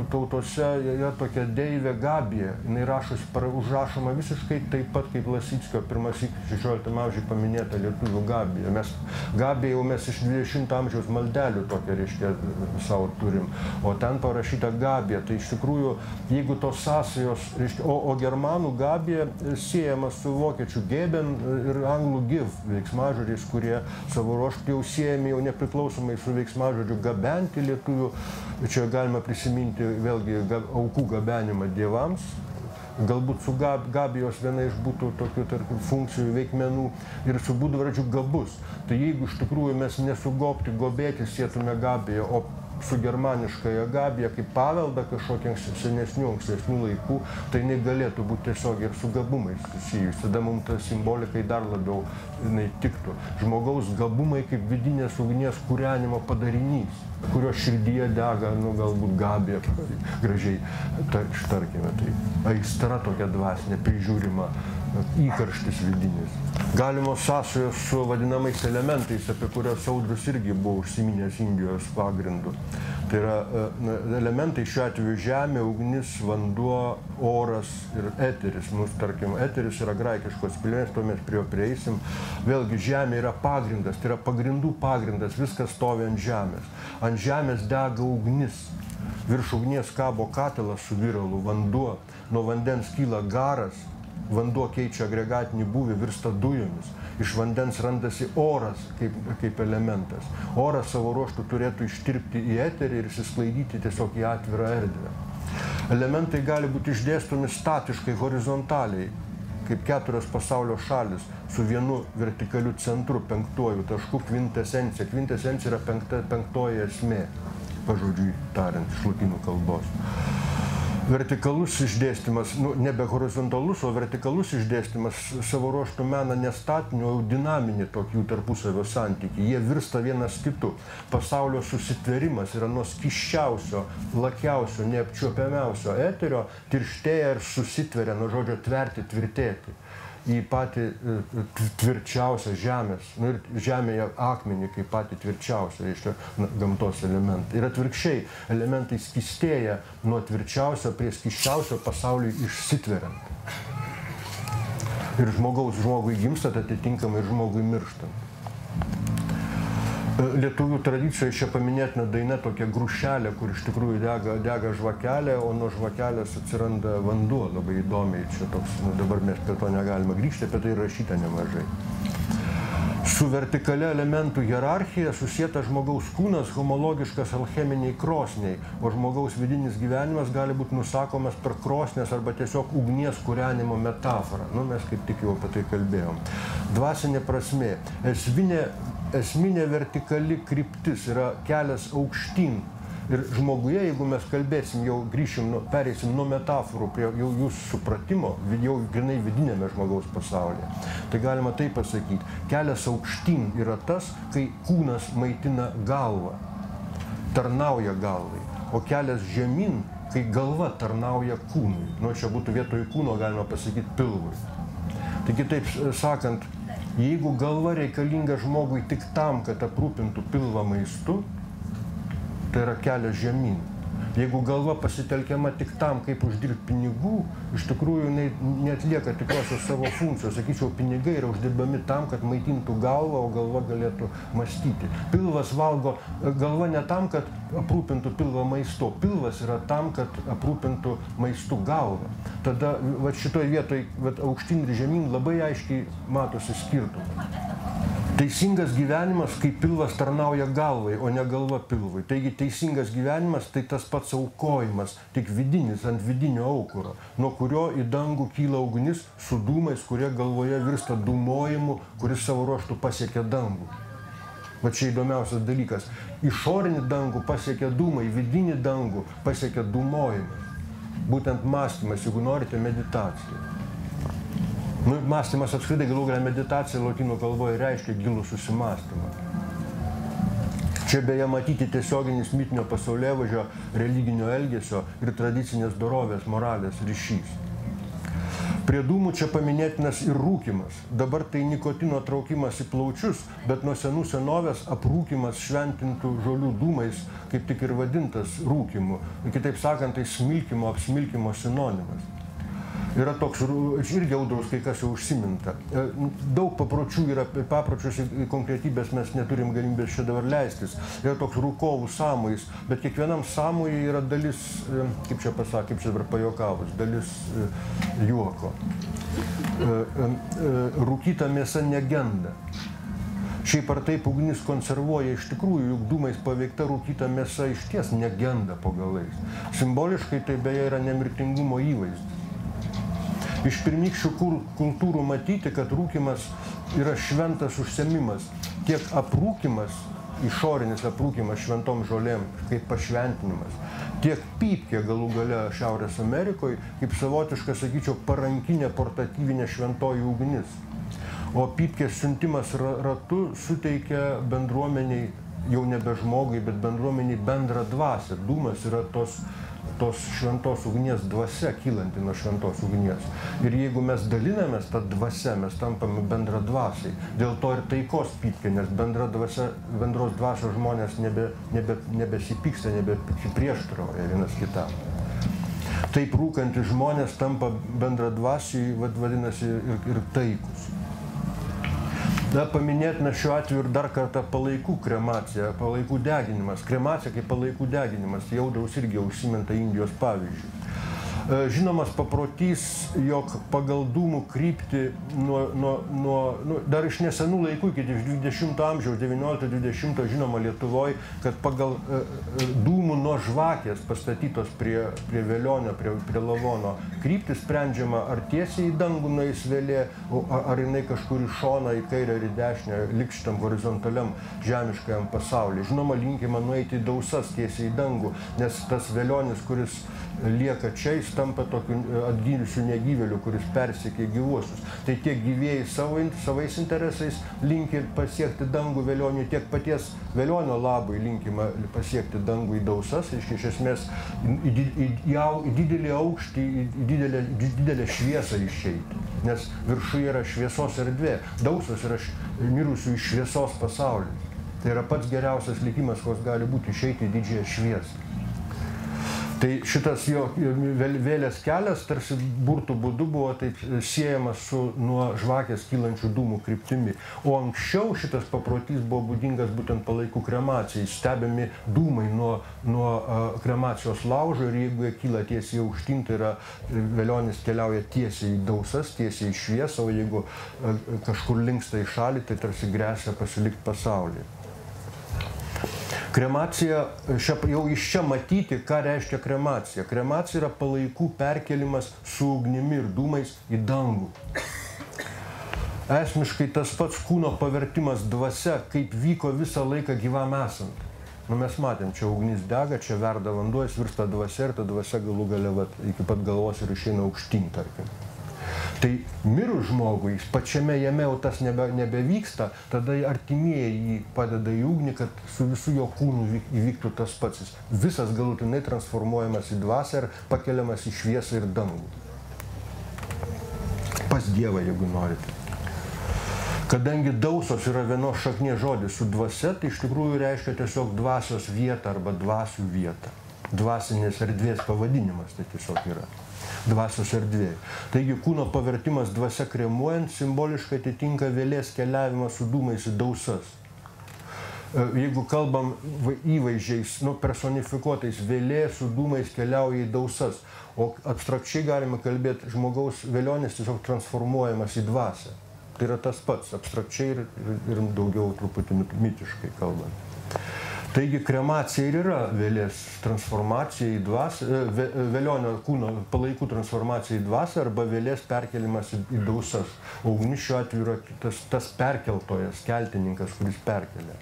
tautose yra tokia deivė Gabija. Jis užrašoma visiškai taip pat kaip Lasickio pirmąsyk 16 amžiuje paminėta lietuvių Gabija. Gabiją jau mes iš 20 amžiaus maldelių tokią reiškia savo turim, o ten parašyta Gabija. Tai iš tikrųjų, jeigu tos sąsajos, o germanų Gabija siejama su vokiečių geben ir anglų give veiksmažodžiais, kurie savo ruožtu jau siejami jau nepriklausomai su veiksmažodžiu gabenti lietuvių. Čia galima prisiminti vėlgi aukų gabenimą dievams. Galbūt su Gabijos viena iš būtų tokių funkcijų veikmenų ir su būdvardžiu gabus. Tai jeigu iš tikrųjų mes nesugobti, gobėti sietume Gabiją, o su germaniškąja Gabija kaip paveldą kažkokią senesnių, ankstesnių laikų, tai jinai galėtų būti tiesiog ir su gabumais susijusi. Tada mums ta simbolikai dar labiau tiktų. Žmogaus gabumai kaip vidinės ugnies kūrenimo padarinys, kurio širdyje dega, galbūt Gabija, gražiai tarkime, tai aistra tokia dvasinė, prižiūrima, įkarštis vidinis. Galimos sąsajos su vadinamais elementais, apie kurios Audrius irgi buvo užsiminęs Indijos pagrindu. Tai yra elementai šiuo atveju žemė, ugnis, vanduo, oras ir eteris. Tarkim, eteris yra graikiškos kilmės, to mes prie jo prieisim. Vėlgi žemė yra pagrindas, tai yra pagrindų pagrindas, viskas stovi ant žemės. Ant žemės dega ugnis. Virš ugnies kabo katilas su viralu, vanduo. Nuo vandens kyla garas. Vanduo keičia agregatinį būvį, virsta dujomis. Iš vandens randasi oras kaip elementas. Oras savo ruožtu turėtų ištirpti į eterį ir išsisklaidyti tiesiog į atvirą erdvę. Elementai gali būti išdėstomi statiškai, horizontaliai, kaip 4 pasaulio šalis, su vienu vertikaliu centru, 5 tašku, kvintesencija. Kvintesencija yra 5 esmė, pažodžiui tariant, iš lotynų kalbos. Vertikalus išdėstymas, nebe horizontalus, o vertikalus išdėstymas savo ruožtų mena ne statinį, o dinaminį tokių tarpusavio santykį. Jie virsta vienas kitu. Pasaulio susitverimas yra nuo skyščiausio, lakiausio, neapčiuopiamiausio eterio, tirštėja ir susitveria, nuo žodžio tverti, tvirtėti. į patį tvirčiausią žemės, nu ir žemėje akmenį kaip patį tvirčiausią, reiškia, gamtos elementą. Ir atvirkščiai, elementai skystėja nuo tvirčiausio prie skysčiausio pasauliui išsitveriant. Ir žmogui gimstant, atitinkamai ir žmogui mirštant. Lietuvių tradicijoje čia paminėtina daina tokia Grušelė, kur iš tikrųjų dega žvakelė, o nuo žvakelės atsiranda vanduo, labai įdomiai. Čia toks, dabar mes prie to negalime grįžti, apie tai rašyta nemažai. Su vertikalia elementų hierarchija susieta žmogaus kūnas homologiškas alcheminiai krosniai, o žmogaus vidinis gyvenimas gali būti nusakomas per krosnės arba tiesiog ugnies kūrenimo metaforą. Nu, mes kaip tik jau apie tai kalbėjom. Dvasinė prasmė. Esminė vertikali kryptis yra kelias aukštyn. Ir žmoguje, jeigu mes kalbėsim, jau grįšim, pereisim nuo metaforų prie jau jūsų supratimo, jau grinai vidinėme žmogaus pasaulyje. Tai galima taip pasakyti. Kelias aukštyn yra tas, kai kūnas maitina galvą, tarnauja galvai. O kelias žemyn, kai galva tarnauja kūnui. Nu, čia būtų vietoj kūno galima pasakyti pilvui. Tai kitaip sakant, jeigu galva reikalinga žmogui tik tam, kad aprūpintų pilvą maistu, tai yra kelias žemyn. Jeigu galva pasitelkiama tik tam, kaip uždirbti pinigų, iš tikrųjų neatlieka tikrosios savo funkcijos. Sakyčiau, pinigai yra uždirbami tam, kad maitintų galvą, o galva galėtų mąstyti. Pilvas valgo, galva ne tam, kad aprūpintų pilvą maistu. Pilvas yra tam, kad aprūpintų maistu galvą. Tada šitoj vietoj aukštyn ir žemyn labai aiškiai matosi skirtumai. Teisingas gyvenimas, kai pilvas tarnauja galvai, o ne galva pilvui. Taigi teisingas gyvenimas tai tas pats aukojimas, tik vidinis, ant vidinio aukuro, nuo kurio į dangų kyla ugnis su dūmais, kurie galvoje virsta dūmojimu, kuris savo ruožtu pasiekia dangų. Va čia įdomiausias dalykas. Išorinį dangų pasiekia dūmai, vidinį dangų pasiekia dūmojimas. Būtent mąstymas, jeigu norite, meditacija. Mąstymas apskritai, galų galia meditacija lotynų kalboje reiškia gilų susimąstymą. Čia beje matyti tiesioginis mitinio pasaulėvaizdžio, religinio elgesio ir tradicinės dorovės, moralės ryšys. Prie dūmų čia paminėtinas ir rūkymas. Dabar tai nikotino traukimas į plaučius, bet nuo senų senovės aprūkymas šventintų žolių dūmais kaip tik ir vadintas rūkymu. Kitaip sakant, tai smilkymo, apsmilkymo sinonimas. Yra toks, irgi Audriaus kai kas jau užsiminta. Daug papročių yra, papročius į konkretybės mes neturim galimybės čia dabar leistis. Yra toks rūkovų sąmojis, bet kiekvienam sąmojai yra dalis, kaip čia pasakė, kaip čia dabar pajokavus, dalis juoko. Rūkyta mėsa negenda. Šiaip ar taip ugnis konservuoja iš tikrųjų, juk dūmais paveikta rūkyta mėsa išties negenda po galais. Simboliškai tai beje yra nemirtingumo įvaizdis. Iš pirmykščių kultūrų matyti, kad rūkymas yra šventas užsiėmimas. Tiek aprūkymas, išorinis aprūkymas šventom žolėm, kaip pašventinimas, tiek pypkė galų gale Šiaurės Amerikoje, kaip savotiška, sakyčiau, parankinė portatyvinė šventoji ugnis. O pypkės siuntimas ratu suteikia bendruomeniai, jau nebe žmogui, bet bendruomeniai bendrą dvasią. Dūmas yra tos šventos ugnies dvasia, kylanti nuo šventos ugnies. Ir jeigu mes dalinamės tą dvasią, mes tampame bendra dvasiai. Dėl to ir taikos pypkė, nes bendros dvasios žmonės nebesipyksta, nebeprieštarauja vienas kitam. Taip rūkantys žmonės tampa bendra dvasiai, vadinasi, ir taikus. Paminėtina šiuo atveju ir dar kartą palaikų kremacija, palaikų deginimas. Kremacija kaip palaikų deginimas, tai Audriaus irgi užsiminta Indijos pavyzdžių. Žinomas paprotys, jog pagal dūmų kryptį dar iš nesenų laikų, iki 20 amžiaus, 19-20 žinoma Lietuvoje, kad pagal dūmų nuo žvakės pastatytos prie Velionio, prie Lavono kryptį sprendžiama, ar tiesiai į dangų nueis vėlė, ar jinai kažkur į šoną, į kairę ir į dešinę, liks šitam horizontaliam žemiškajam pasaulyje. Žinoma, linkima nueiti į dausas tiesiai į dangų, nes tas Velionis, kuris lieka čia, jis tampa tokiu atgyjusiu negyvėliu, kuris persiekia gyvuosius. Tai tiek gyvėjai savais interesais linki pasiekti dangų Velioniui, tiek paties Velionio labui linkima pasiekti dangų į dausas, iš esmės į didelį aukštį, į didelę šviesą išeiti. Nes viršuje yra šviesos erdvė, dausos yra mirusių iš šviesos pasaulis. Tai yra pats geriausias likimas, koks gali būti, išeiti į didžiąją šviesą. Tai šitas jo vėlės kelias tarsi burtų būdu buvo taip siejamas su nuo žvakės kylančių dūmų kryptimi. O anksčiau šitas paprotys buvo būdingas būtent palaikų kremacijai. Stebimi dūmai nuo kremacijos laužo ir jeigu jie kyla tiesiai aukštyn, tai yra Velionis keliauja tiesiai į dausas, tiesiai į šviesą, o jeigu kažkur linksta į šalį, tai tarsi gresia pasilikti pasaulį. Kremacija, jau iš čia matyti, ką reiškia kremacija. Kremacija yra palaikų perkelimas su ugnimi ir dūmais į dangų. Esmiškai tas pats kūno pavertimas dvasia, kaip vyko visą laiką gyvam esant. Mes matėm, čia ugnis dega, čia verda vanduo, jis virsta dvasia ir ta dvasia galų gale iki pat galvos ir išeina aukštyn, tarkim. Tai mirus žmogui, pačiame jame jau tas nebevyksta, tada artimieji jį padeda į ugnį, kad su visu jo kūnu įvyktų tas pats. Jis visas galutinai transformuojamas į dvasią ir pakeliamas į šviesą ir dangų. Pas Dievą, jeigu norite. Kadangi dausos yra vienos šaknies žodis su dvasia, tai iš tikrųjų reiškia tiesiog dvasios vietą arba dvasių vietą. Dvasinės erdvės pavadinimas tai tiesiog yra. Dvasios erdvė. Taigi kūno pavertimas dvasia kremuojant simboliškai atitinka vėlės keliavimą su dūmais į dausas. Jeigu kalbam įvaizdžiais, personifikuotais, vėlė su dūmais keliauja į dausas, o abstrakčiai galime kalbėti, žmogaus Velionis tiesiog transformuojamas į dvasią. Tai yra tas pats, abstrakčiai ir daugiau truputį mitiškai kalbant. Taigi kremacija ir yra vėlės transformacija į dvasią, Velionio kūno palaikų transformacija į dvasią arba vėlės perkelimas į dausas. O ugnis šiuo atveju yra tas perkeltojas, keltininkas, kuris perkelia.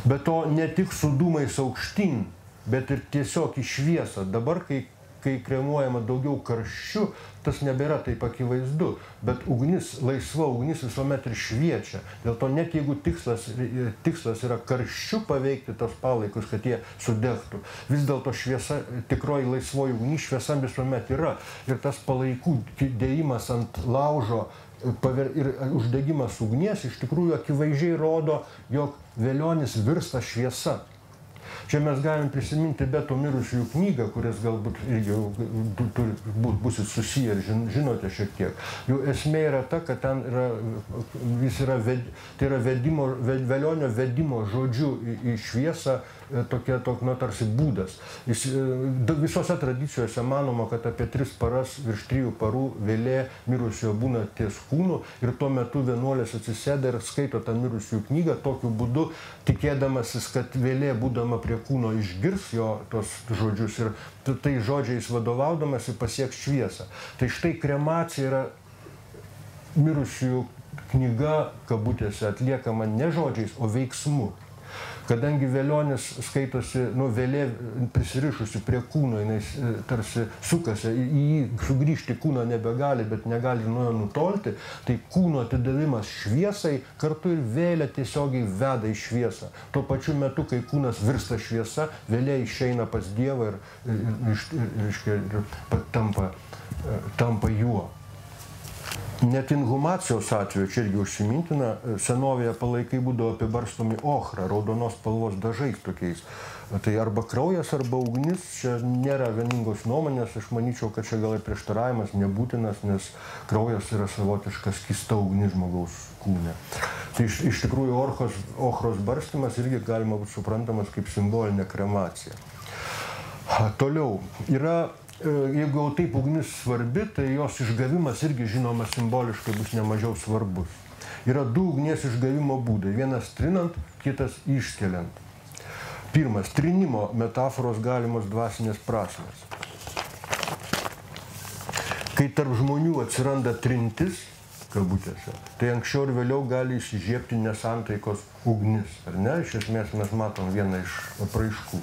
Be to, ne tik su dūmais aukštyn, bet ir tiesiog į šviesą. Dabar, kai kremuojama daugiau karščių, tas nebėra taip akivaizdu, bet ugnis, laisva ugnis visuomet ir šviečia. Dėl to net jeigu tikslas yra karščiu paveikti tos palaikus, kad jie sudegtų, vis dėlto šviesa, tikroji laisvoji ugnis, šviesa visuomet yra. Ir tas palaikų dėjimas ant laužo ir uždegimas ugnies iš tikrųjų akivaizdžiai rodo, jog Velionis virsta šviesa. Čia mes galim prisiminti Beto mirusiųjų knygą, kuris galbūt irgi būsit susiję ir žinote šiek tiek. Jų esmė yra ta, kad ten tai yra Velionio vedimo žodžiu į šviesą tokia tarsi būdas. Visose tradicijose manoma, kad apie 3 paras, virš 3 parų vėlė mirusiojo būna ties kūnu ir tuo metu vienuolis atsisėda ir skaito tą mirusiųjų knygą tokiu būdu, tikėdamasis, kad vėlė būdama prie kūno išgirs jo tos žodžius ir tai žodžiais vadovaudamasi pasieks šviesą. Tai štai kremacija yra mirusiųjų knyga, kabutėse, atliekama ne žodžiais, o veiksmu. Kadangi Velionis skaitosi, vėlė prisirišusi prie kūno, jinai tarsi sukasi, į jį sugrįžti kūną nebegali, bet negali nuo jo nutolti, tai kūno atidavimas šviesai kartu ir vėlė tiesiogiai veda į šviesą. Tuo pačiu metu, kai kūnas virsta šviesa, vėlė išeina pas Dievą ir tampa juo. Net inhumacijos atveju, čia irgi užsimintina, senovėje palaikai būdavo apibarstomi ochra, raudonos spalvos dažais tokiais. Tai arba kraujas, arba ugnis, čia nėra vieningos nuomonės, aš manyčiau, kad čia gal ir prieštaravimas nebūtinas, nes kraujas yra savotiškas skysta ugnis žmogaus kūne. Tai iš tikrųjų ochros barstymas irgi galima būti suprantamas kaip simbolinė kremacija. Toliau, jeigu jau taip ugnis svarbi, tai jos išgavimas irgi žinoma simboliškai bus nemažiau svarbus. Yra 2 ugnies išgavimo būdai. Vienas trinant, kitas iškeliant. Pirmas, trinimo metaforos galimos dvasinės prasmės. Kai tarp žmonių atsiranda trintis, kabutėse, tai anksčiau ir vėliau gali įsižiebti nesantaikos ugnis. Ar ne? Iš esmės mes matom vieną iš apraiškų.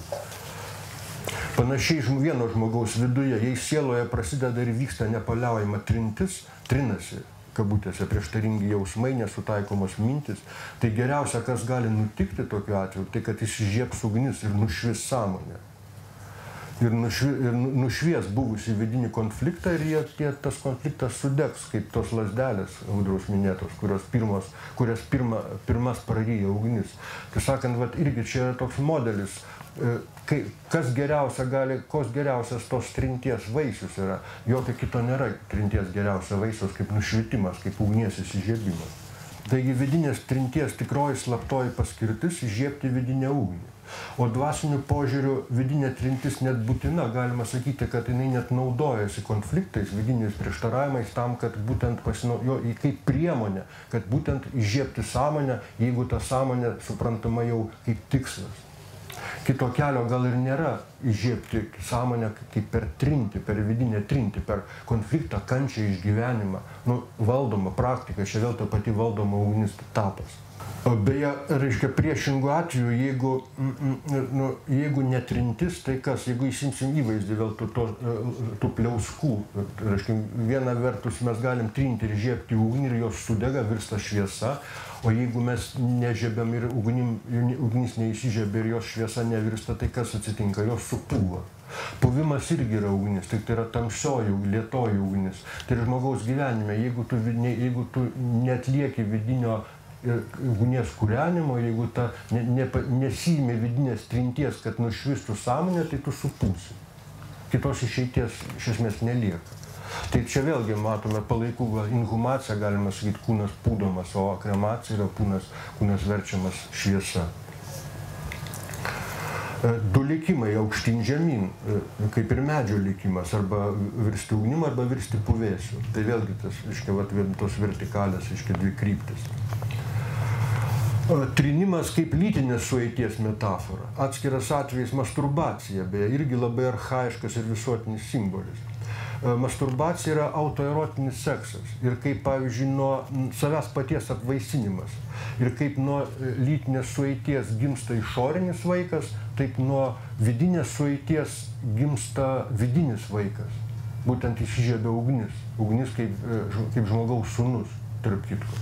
Panašiai vieno žmogaus viduje, jei sieloje prasideda ir vyksta nepaliaujama trintis, trinasi, kabutėse, prieštaringi jausmai, nesutaikomos mintis, tai geriausia, kas gali nutikti tokiu atveju, tai kad įsižiebs ugnis ir nušvis sąmonę. Ir nušvies buvusi vidinį konfliktą ir tas konfliktas sudegs, kaip tos lazdelės, Audriaus minėtos, kurias pirmas praryja ugnis. Tai sakant, irgi čia yra toks modelis, koks geriausias tos trinties vaisius yra. Jokio kito nėra trinties geriausia vaisius kaip nušvitimas, kaip ugnies įsižiebimas. Taigi vidinės trinties tikroji slaptoji paskirtis įžiebti vidinę ugnį. O dvasiniu požiūriu vidinė trintis net būtina, galima sakyti, kad jinai net naudojasi konfliktais, vidiniais prieštaravimais tam, kad būtent kaip priemonė, kad būtent įžiebti sąmonę, jeigu ta sąmonė suprantama jau kaip tikslas. Kito kelio gal ir nėra įžiebti sąmonę kaip per trintį, per vidinę trintį, per konfliktą, kančią, išgyvenimą, valdomą praktiką, čia vėl ta pati valdoma ugnis tapas. Beje, reiškia, priešingų atveju, jeigu netrintis, tai kas, jeigu įsimsim įvaizdį vėl tų pliauskų, reiškia, viena vertus mes galim trinti ir žiebti ugnį ir jos sudega, virsta šviesa, o jeigu mes nežiebėm ir ugnis neįsižiebė ir jos šviesa nevirsta, tai kas atsitinka, jos supūva. Puvimas irgi yra ugnis, tai yra tamsioji, lėtoji ugnis. Tai yra žmogaus gyvenime, jeigu tu netlieki vidinio ugnies kūrenimo, jeigu nesiimi vidinės trinties, kad nušvistų sąmonę, tai tu supūsi. Kitos išeities iš esmės nelieka. Tai čia vėlgi matome palaikų inhumaciją, galima sakyti, kūnas pūdomas, o kremacija yra kūnas verčiamas šviesa. Du likimai aukštyn žemyn, kaip ir medžio likimas, arba virsti ugnim, arba virsti puvėsiu. Tai vėlgi tos vertikalės, dvi kryptis. Trinimas kaip lytinės sueities metafora. Atskiras atvejis masturbacija, beje, irgi labai archaiškas ir visuotinis simbolis. Masturbacija yra autoerotinis seksas ir kaip, pavyzdžiui, nuo savęs paties apvaisinimas. Ir kaip nuo lytinės sueities gimsta išorinis vaikas, taip nuo vidinės sueities gimsta vidinis vaikas. Būtent įsižiebia ugnis. Ugnis kaip žmogaus sūnus, tarp kitko.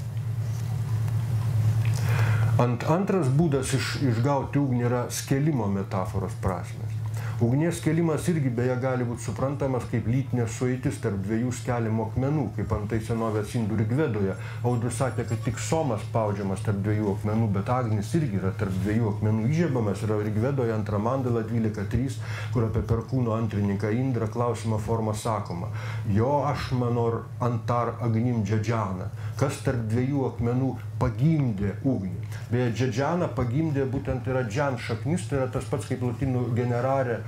Antras būdas išgauti ugnį yra skėlimo metaforos prasmės. Ugnies skėlimas irgi beje gali būti suprantamas kaip lytinė sueitis tarp dviejų skeliamo akmenų, kaip antai senovės indų Rigvedoje. Audrius sakė, kad tik somas spaudžiamas tarp dviejų akmenų, bet agnis irgi yra tarp dviejų akmenų įžiebamas. Yra Rigvedoje antra mandala 12.3, kur apie perkūno antrininką Indrą klausimo forma sakoma: Jo aš manor antar agnim džedžaną, kas tarp dviejų akmenų pagimdė ugnį. Beje, džedžaną pagimdė būtent yra džan šaknis, tai yra tas pats kaip lotynų generare,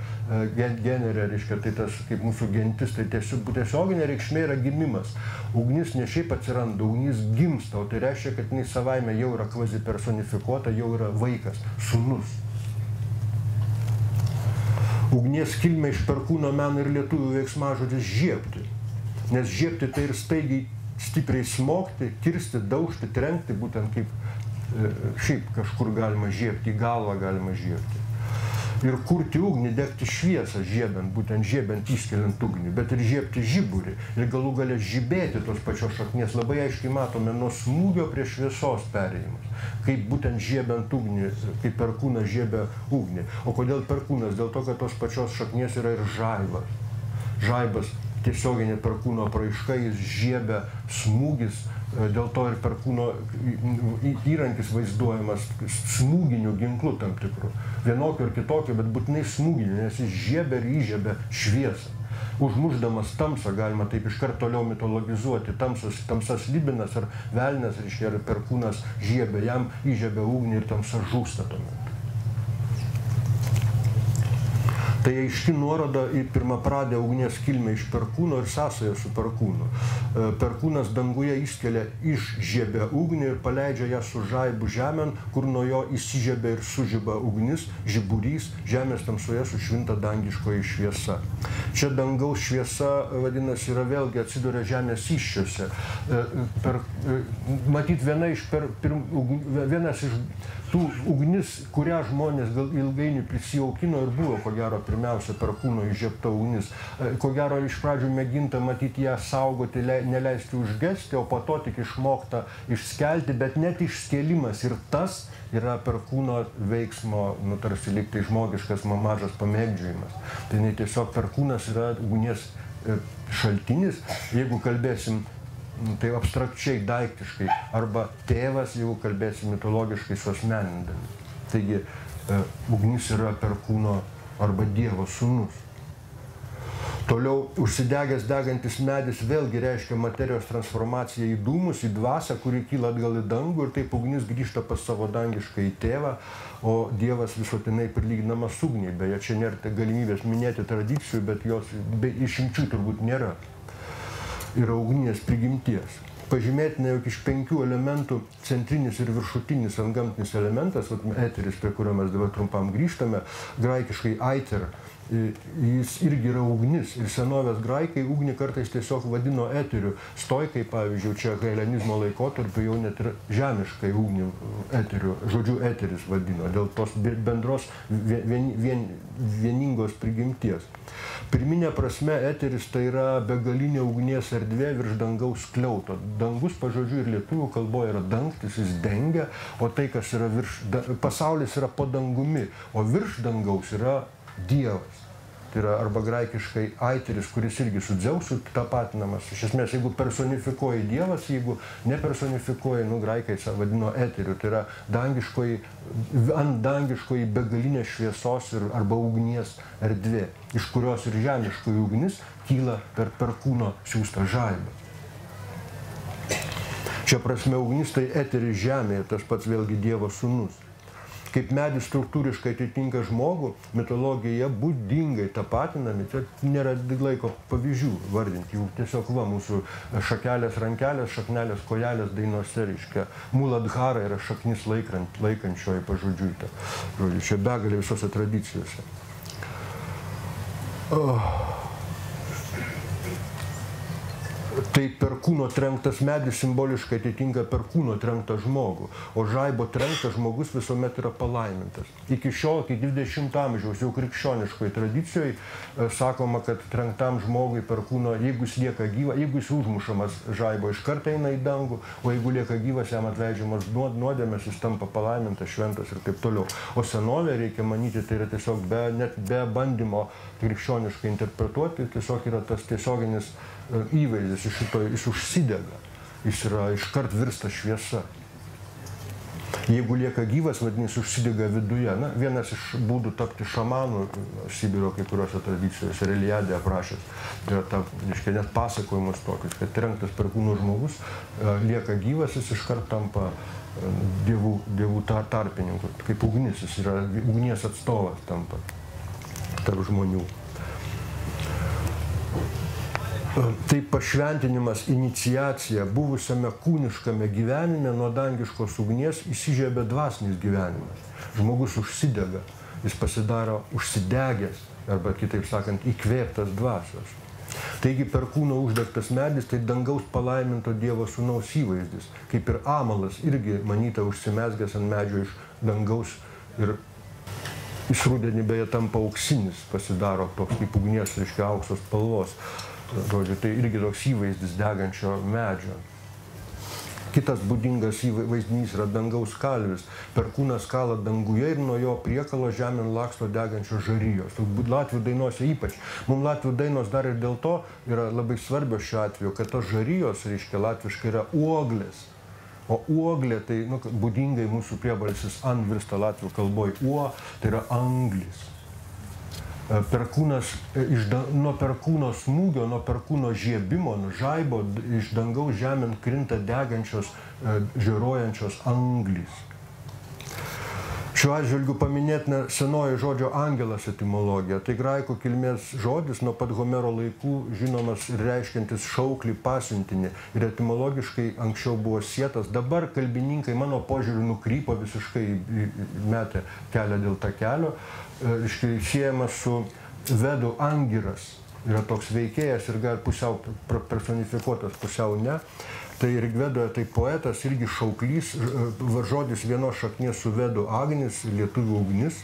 generė, reiškia, tai tas kaip mūsų gentis, tai tiesioginė reikšmė yra gimimas. Ugnis ne šiaip atsiranda, ugnis gimsta, o tai reiškia, kad jinai savaime jau yra kvazi personifikuota, jau yra vaikas, sūnus. Ugnies kilmė iš perkūno meno ir lietuvių veiksmažodis žiebti, nes žiebti tai ir staigiai stipriai smogti, kirsti, daužti, trenkti, būtent kaip šiaip kažkur galima žiebti, į galvą galima žiebti. Ir kurti ugnį, degti šviesą žiebiant, būtent žiebiant, įskeliant ugnį, bet ir žiebti žiburį. Ir galų gale žibėti tos pačios šaknies. Labai aiškiai matome nuo smūgio prie šviesos perėjimas. Kaip būtent žiebiant ugnį, kaip perkūnas žiebia ugnį. O kodėl perkūnas? Dėl to, kad tos pačios šaknies yra ir žaibas. Žaibas tiesioginė perkūno apraiška, jis žiebia smūgis, dėl to ir perkūno įrankis vaizduojamas smūginiu ginklu tam tikru. Vienokio ir kitokio, bet būtinai smūginiu, nes jis žiebia ir įžiebia šviesą. Užmušdamas tamsą, galima taip iškart toliau mitologizuoti, tamsas Libinas ar velnias, reiškia, ir perkūnas žiebia, jam įžiebia ugnį ir tamsa žūsta tuomet. Tai aiški nuoroda į pirmapradę ugnies kilmę iš perkūno ir sąsają su perkūnu. Perkūnas danguje įskelia išžiebia ugnį ir paleidžia ją su žaibu žemėn, kur nuo jo įsižiebia ir sužiba ugnis, žiburys, žemės tamsoje sušvinta dangiškoji šviesa. Čia dangaus šviesa, vadinasi, yra vėlgi atsiduria žemės įsčiuose. Matyt, vienas iš tų ugnis, kurią žmonės gal ilgainiui prisijaukino ir buvo, ko gero, pirmiausia perkūno įžiebta ugnis. Ko gero iš pradžių mėginta matyti ją saugoti, neleisti užgesti, o po to tik išmokta išskelti, bet net išskėlimas ir tas yra perkūno veiksmo, tarsi lyg tai žmogiškas mažas pamėgdžiojimas. Tai tiesiog perkūnas yra ugnies šaltinis, jeigu kalbėsim tai abstrakčiai, daiktiškai, arba tėvas, jeigu kalbėsim mitologiškai suasmenindami. Taigi, ugnis yra perkūno arba Dievo sūnus. Toliau, užsidegęs degantis medis vėlgi reiškia materijos transformaciją į dūmus, į dvasią, kuri kyla atgal į dangų ir taip ugnis grįžta pas savo dangišką į tėvą, o Dievas visuotinai prilyginamas ugniai. Beje, čia nėra galimybės minėti tradicijų, bet jos be išimčių turbūt nėra. Yra ugnies prigimties. Pažymėtina, jog iš 5 elementų centrinis ir viršutinis antgamtinis elementas, eteris, prie kurio mes dabar trumpam grįžtame, graikiškai aiter, jis irgi yra ugnis. Ir senovės graikai ugnį kartais tiesiog vadino eteriu. Stoikai, pavyzdžiui, čia helenizmo laikotarpiu jau net ir žemiškai ugnį eteriu, žodžiu eteris vadino, dėl tos bendros vieningos prigimties. Pirminė prasme eteris tai yra begalinė ugnies erdvė virš dangaus skliauto. Dangus pažodžiu ir lietuvių kalboje yra dangtis, jis dengia, o tai, kas yra pasaulis yra po dangumi, o virš dangaus yra Dievas. Tai yra arba graikiškai aiteris, kuris irgi su Dzeusu tapatinamas. Iš esmės, jeigu personifikuoji Dievas, jeigu nepersonifikuoji, graikai vadino eteriu. Tai yra ant dangiškoji begalinė šviesos arba ugnies erdvė, iš kurios ir žemiškoji ugnis kyla per perkūno siųstą žaibą. Šia prasme ugnis tai eteris žemėje, tas pats vėlgi Dievo sūnus. Kaip medis struktūriškai atitinka žmogų, mitologija būdingai tapatinami, čia nėra laiko pavyzdžių vardinti, jų tiesiog mūsų šakelės rankelės, šaknelės kojelės dainose, reiškia, Muladhara yra šaknis laikančioji pažodžiuita. Čia begalė visose tradicijose. Tai perkūno trenktas medis simboliškai atitinka perkūno trenktą žmogų, o žaibo trenktas žmogus visuomet yra palaimintas. Iki šiol, iki 20 amžiaus jau krikščioniškoje tradicijoje sakoma, kad trenktam žmogui perkūno, jeigu jis lieka gyva, jeigu jis užmušamas žaibo, iš karto eina į dangų, o jeigu lieka gyvas, jam atleidžiamas nuodėmės, jis tampa palaimintas, šventas ir taip toliau. O senovė, reikia manyti, tai yra tiesiog net be bandymo krikščioniškai interpretuoti, tiesiog yra tas tiesioginis įvaizdis iš šito, jis užsidega, jis yra iškart virsta šviesa. Jeigu lieka gyvas, vadinasi, užsidega viduje. Vienas iš būdų tapti šamanu, Sibiro kai kuriuose tradicijose, Eliade aprašęs, tai yra net pasakojimus tokius, kad trenktas perkūno žmogus lieka gyvas, jis iškart tampa dievų tarpininku, kaip ugnis, jis yra ugnies atstovas tampa tarp žmonių. Tai pašventinimas, iniciacija buvusiame kūniškame gyvenime nuo dangiškos ugnies įsižiebia dvasinis gyvenimas. Žmogus užsidega, jis pasidaro užsidegęs, arba kitaip sakant, įkvėptas dvasios. Taigi perkūno uždegtas medis tai dangaus palaiminto Dievo sūnaus įvaizdis, kaip ir amalas irgi manyta užsimezgęs ant medžio iš dangaus ir jis rudenį beje tampa auksinis, pasidaro toks kaip ugnies, reiškia auksos spalvos. Žodžiu, tai irgi toks įvaizdis degančio medžio. Kitas būdingas vaizdinys yra dangaus kalvis. Perkūnas kala danguje ir nuo jo priekalo žemėn laksto degančios žarijos. Latvių dainose ypač. Mums latvių dainos dar ir dėl to yra labai svarbios šiuo atveju, kad tos žarijos, reiškia, latviškai yra uoglės. O uoglė, tai būdingai mūsų priebalsis an virsta latvių kalboj uo, tai yra anglis. Perkūnas, nuo perkūno smūgio, nuo perkūno žiebimo, nuo žaibo iš dangaus žemėn krinta degančios, žėruojančios anglys. Šiuo atžvilgiu paminėtina senoji žodžio angelas etimologija. Tai graikų kilmės žodis nuo pat Homero laikų žinomas ir reiškiantis šauklį, pasiuntinį. Ir etimologiškai anksčiau buvo sietas. Dabar kalbininkai mano požiūriu nukrypo visiškai, metė kelią dėl takelio. Siejamas su Vedų Angiras. Yra toks veikėjas ir gal pusiau personifikuotas, pusiau ne. Tai Rigvedoje tai poetas, irgi šauklys, žodis vienos šaknies su vedu agnis, lietuvių ugnis,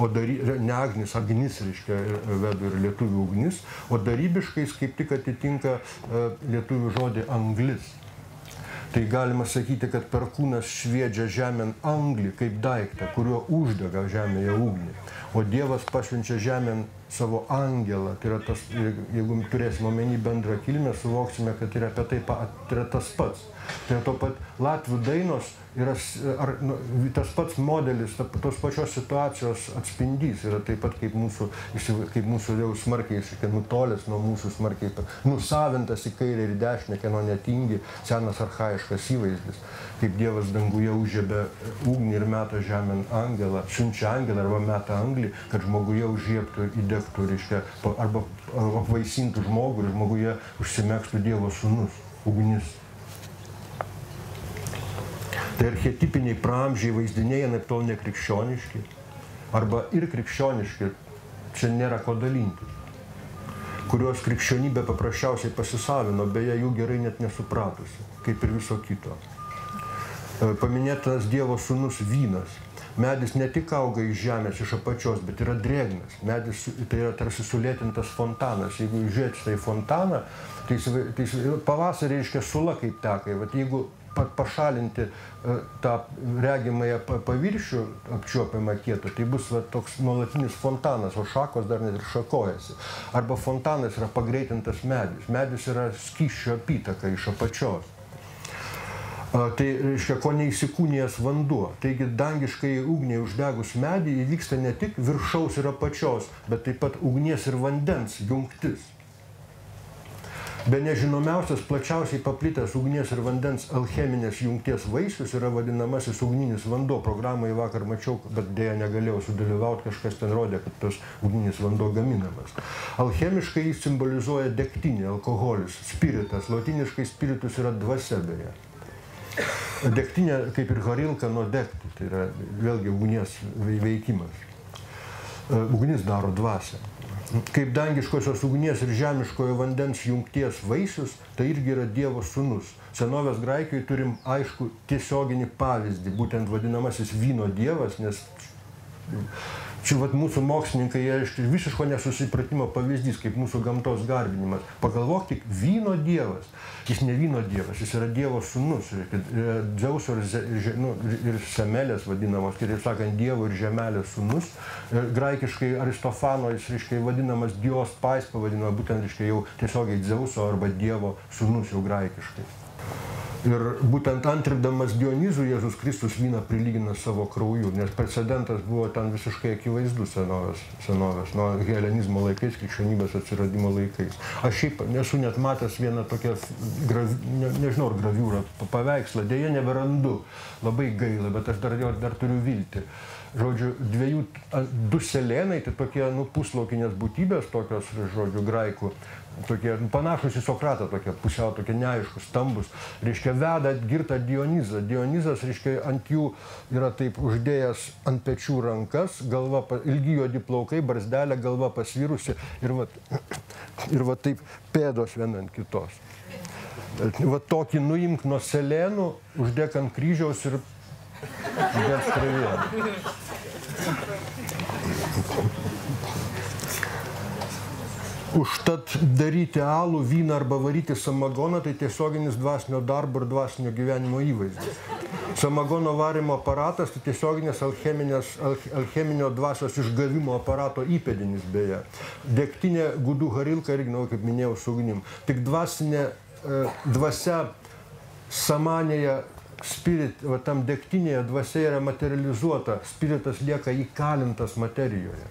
o ne agnis, agnis reiškia vedu ir lietuvių ugnis, o darybiškais kaip tik atitinka lietuvių žodį anglis. Tai galima sakyti, kad perkūnas šviedžia žemėn anglį kaip daiktą, kuriuo uždega žemėje ugnį. O Dievas pašvenčia žemėn savo angelą. Tai yra tas, jeigu turėsime omeny bendrą kilmę, suvoksime, kad yra apie tai yra tas pats. Tai to pat latvių dainos yra tas pats modelis, tos pačios situacijos atspindys. Yra taip pat kaip mūsų jau smarkiai nutolęs nuo mūsų smarkiai nusavintas į kairę ir į dešinę, kieno netingi, senas archaiškas įvaizdis. Kaip Dievas danguje užžiebia ugnį ir meta žemėn angelą, siunčia angelą arba meta anglį, kad žmoguje užžiebtų ir įdegtų, reiškia, arba apvaisintų žmogų ir žmoguje užsimegztų Dievo sūnus, ugnis. Tai archetipiniai praamžiai vaizdiniai, anaiptol nekrikščioniški, arba ir krikščioniški, čia nėra ko dalinti, kuriuos krikščionybė paprasčiausiai pasisavino, beje, jų gerai net nesupratusi, kaip ir viso kito. Paminėtas Dievo sūnus vynas. Medis ne tik auga iš žemės, iš apačios, bet yra drėgnas. Medis tai yra tarsi sulėtintas fontanas. Jeigu žiūrėsite į fontaną, tai pavasarį reiškia sula kaip teka. Jeigu pašalinti tą regimąją paviršių apčiuopiamą kietą, tai bus toks nuolatinis fontanas, o šakos dar net ir šakojasi. Arba fontanas yra pagreitintas medis. Medis yra skysčio apytaka iš apačios. Tai reiškia, ko neįsikūnijęs vanduo. Taigi dangiškai ugniai uždegus medį įvyksta ne tik viršaus ir apačios, bet taip pat ugnies ir vandens jungtis. Be nežinomiausias, plačiausiai paplitęs ugnies ir vandens alcheminės jungties vaisius yra vadinamasis ugninis vanduo. Programoje vakar mačiau, bet dėja negalėjau sudalyvauti, kažkas ten rodė, kad tas ugninis vanduo gaminamas. Alchemiškai jis simbolizuoja degtinį, alkoholis, spiritas. Lotiniškai spiritus yra dvasia beje. Degtinė, kaip ir horilka, nuo degti, tai yra vėlgi ugnies veikimas. Ugnis daro dvasią. Kaip dangiškosios ugnies ir žemiškojo vandens jungties vaisius, tai irgi yra Dievo sūnus. Senovės Graikijoje turim aišku tiesioginį pavyzdį, būtent vadinamasis vyno dievas, nes čia mūsų mokslininkai visiško nesusipratimo pavyzdys, kaip mūsų gamtos garbinimas. Pagalvok tik, vyno dievas. Jis ne vyno dievas, jis yra Dievo sūnus. Dzeuso ir Semelės vadinamos, kitaip sakant, Dievo ir žemelės sūnus. Graikiškai Aristofano jis vadinamas Dios pais, pavadinama būtent jau tiesiogiai Dzeuso arba Dievo sūnus jau graikiškai. Ir būtent antribdamas Dionizų Jėzus Kristus vyną prilygina savo krauju, nes precedentas buvo ten visiškai akivaizdus senovės, nuo helenizmo laikais, krikščionybės atsiradimo laikais. Aš šiaip esu net matęs vieną tokią, nežinau, ar graviūrą, paveikslą, dėja neberandu, labai gaila, bet aš dar turiu viltį. Žodžiu, du selėnai, tai tokie puslaukinės būtybės, tokios, žodžiu, graikų, tokie panašus į Sokratą, tokie pusiau, tokie neaiškus, stambus, reiškia, veda girtą Dionizą. Dionizas, reiškia, ant jų yra taip uždėjęs ant pečių rankas, galva, ilgi juodi plaukai, barzdelė, galva pasvirusi ir va taip pėdos viena ant kitos. Va tokį nuimk nuo selėnų, uždėk ant kryžiaus ir dėt strėvėlį. Užtat daryti alų, vyną arba varyti samagoną tai tiesioginis dvasinio darbo ir dvasinio gyvenimo įvaizdis. Samagono varimo aparatas tai tiesioginis alcheminio dvasios išgavimo aparato įpėdinis beje. Degtinė gudų harilka irgi, kaip minėjau, su ugnim. Tik dvasinė dvasia samanėje tam degtinėje dvasia yra materializuota, spiritas lieka įkalintas materijoje.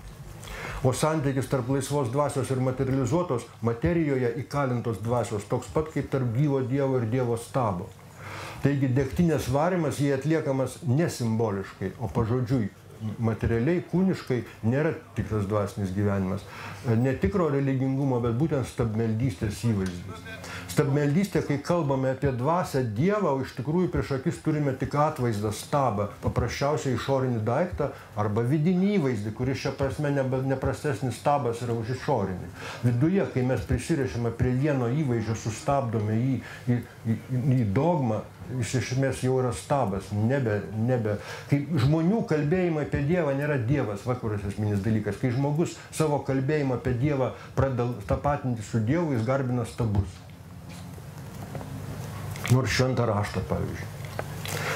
O santykis tarp laisvos dvasios ir materializuotos materijoje įkalintos dvasios toks pat kaip tarp gyvo Dievo ir Dievo stabo. Taigi degtinės varimas jį atliekamas ne simboliškai, o pažodžiui materialiai, kūniškai nėra tikras dvasinis gyvenimas. Netikro religingumo, bet būtent stabmeldystės įvaizdis. Stabmeldystė, kai kalbame apie dvasią Dievą, o iš tikrųjų prieš akis turime tik atvaizdą, stabą, paprasčiausiai išorinį daiktą arba vidinį įvaizdį, kuris šia prasme neprastesnis stabas yra už išorinį. Viduje, kai mes prisirišame prie vieno įvaizdžio, sustabdome į dogmą, iš esmės jau yra stabas, nebe. Kai žmonių kalbėjimai apie Dievą nėra Dievas, kuris esminis dalykas. Kai žmogus savo kalbėjimą apie Dievą pradeda tapatinti su Dievu, jis garbina stabus. Nors šventą raštą, pavyzdžiui.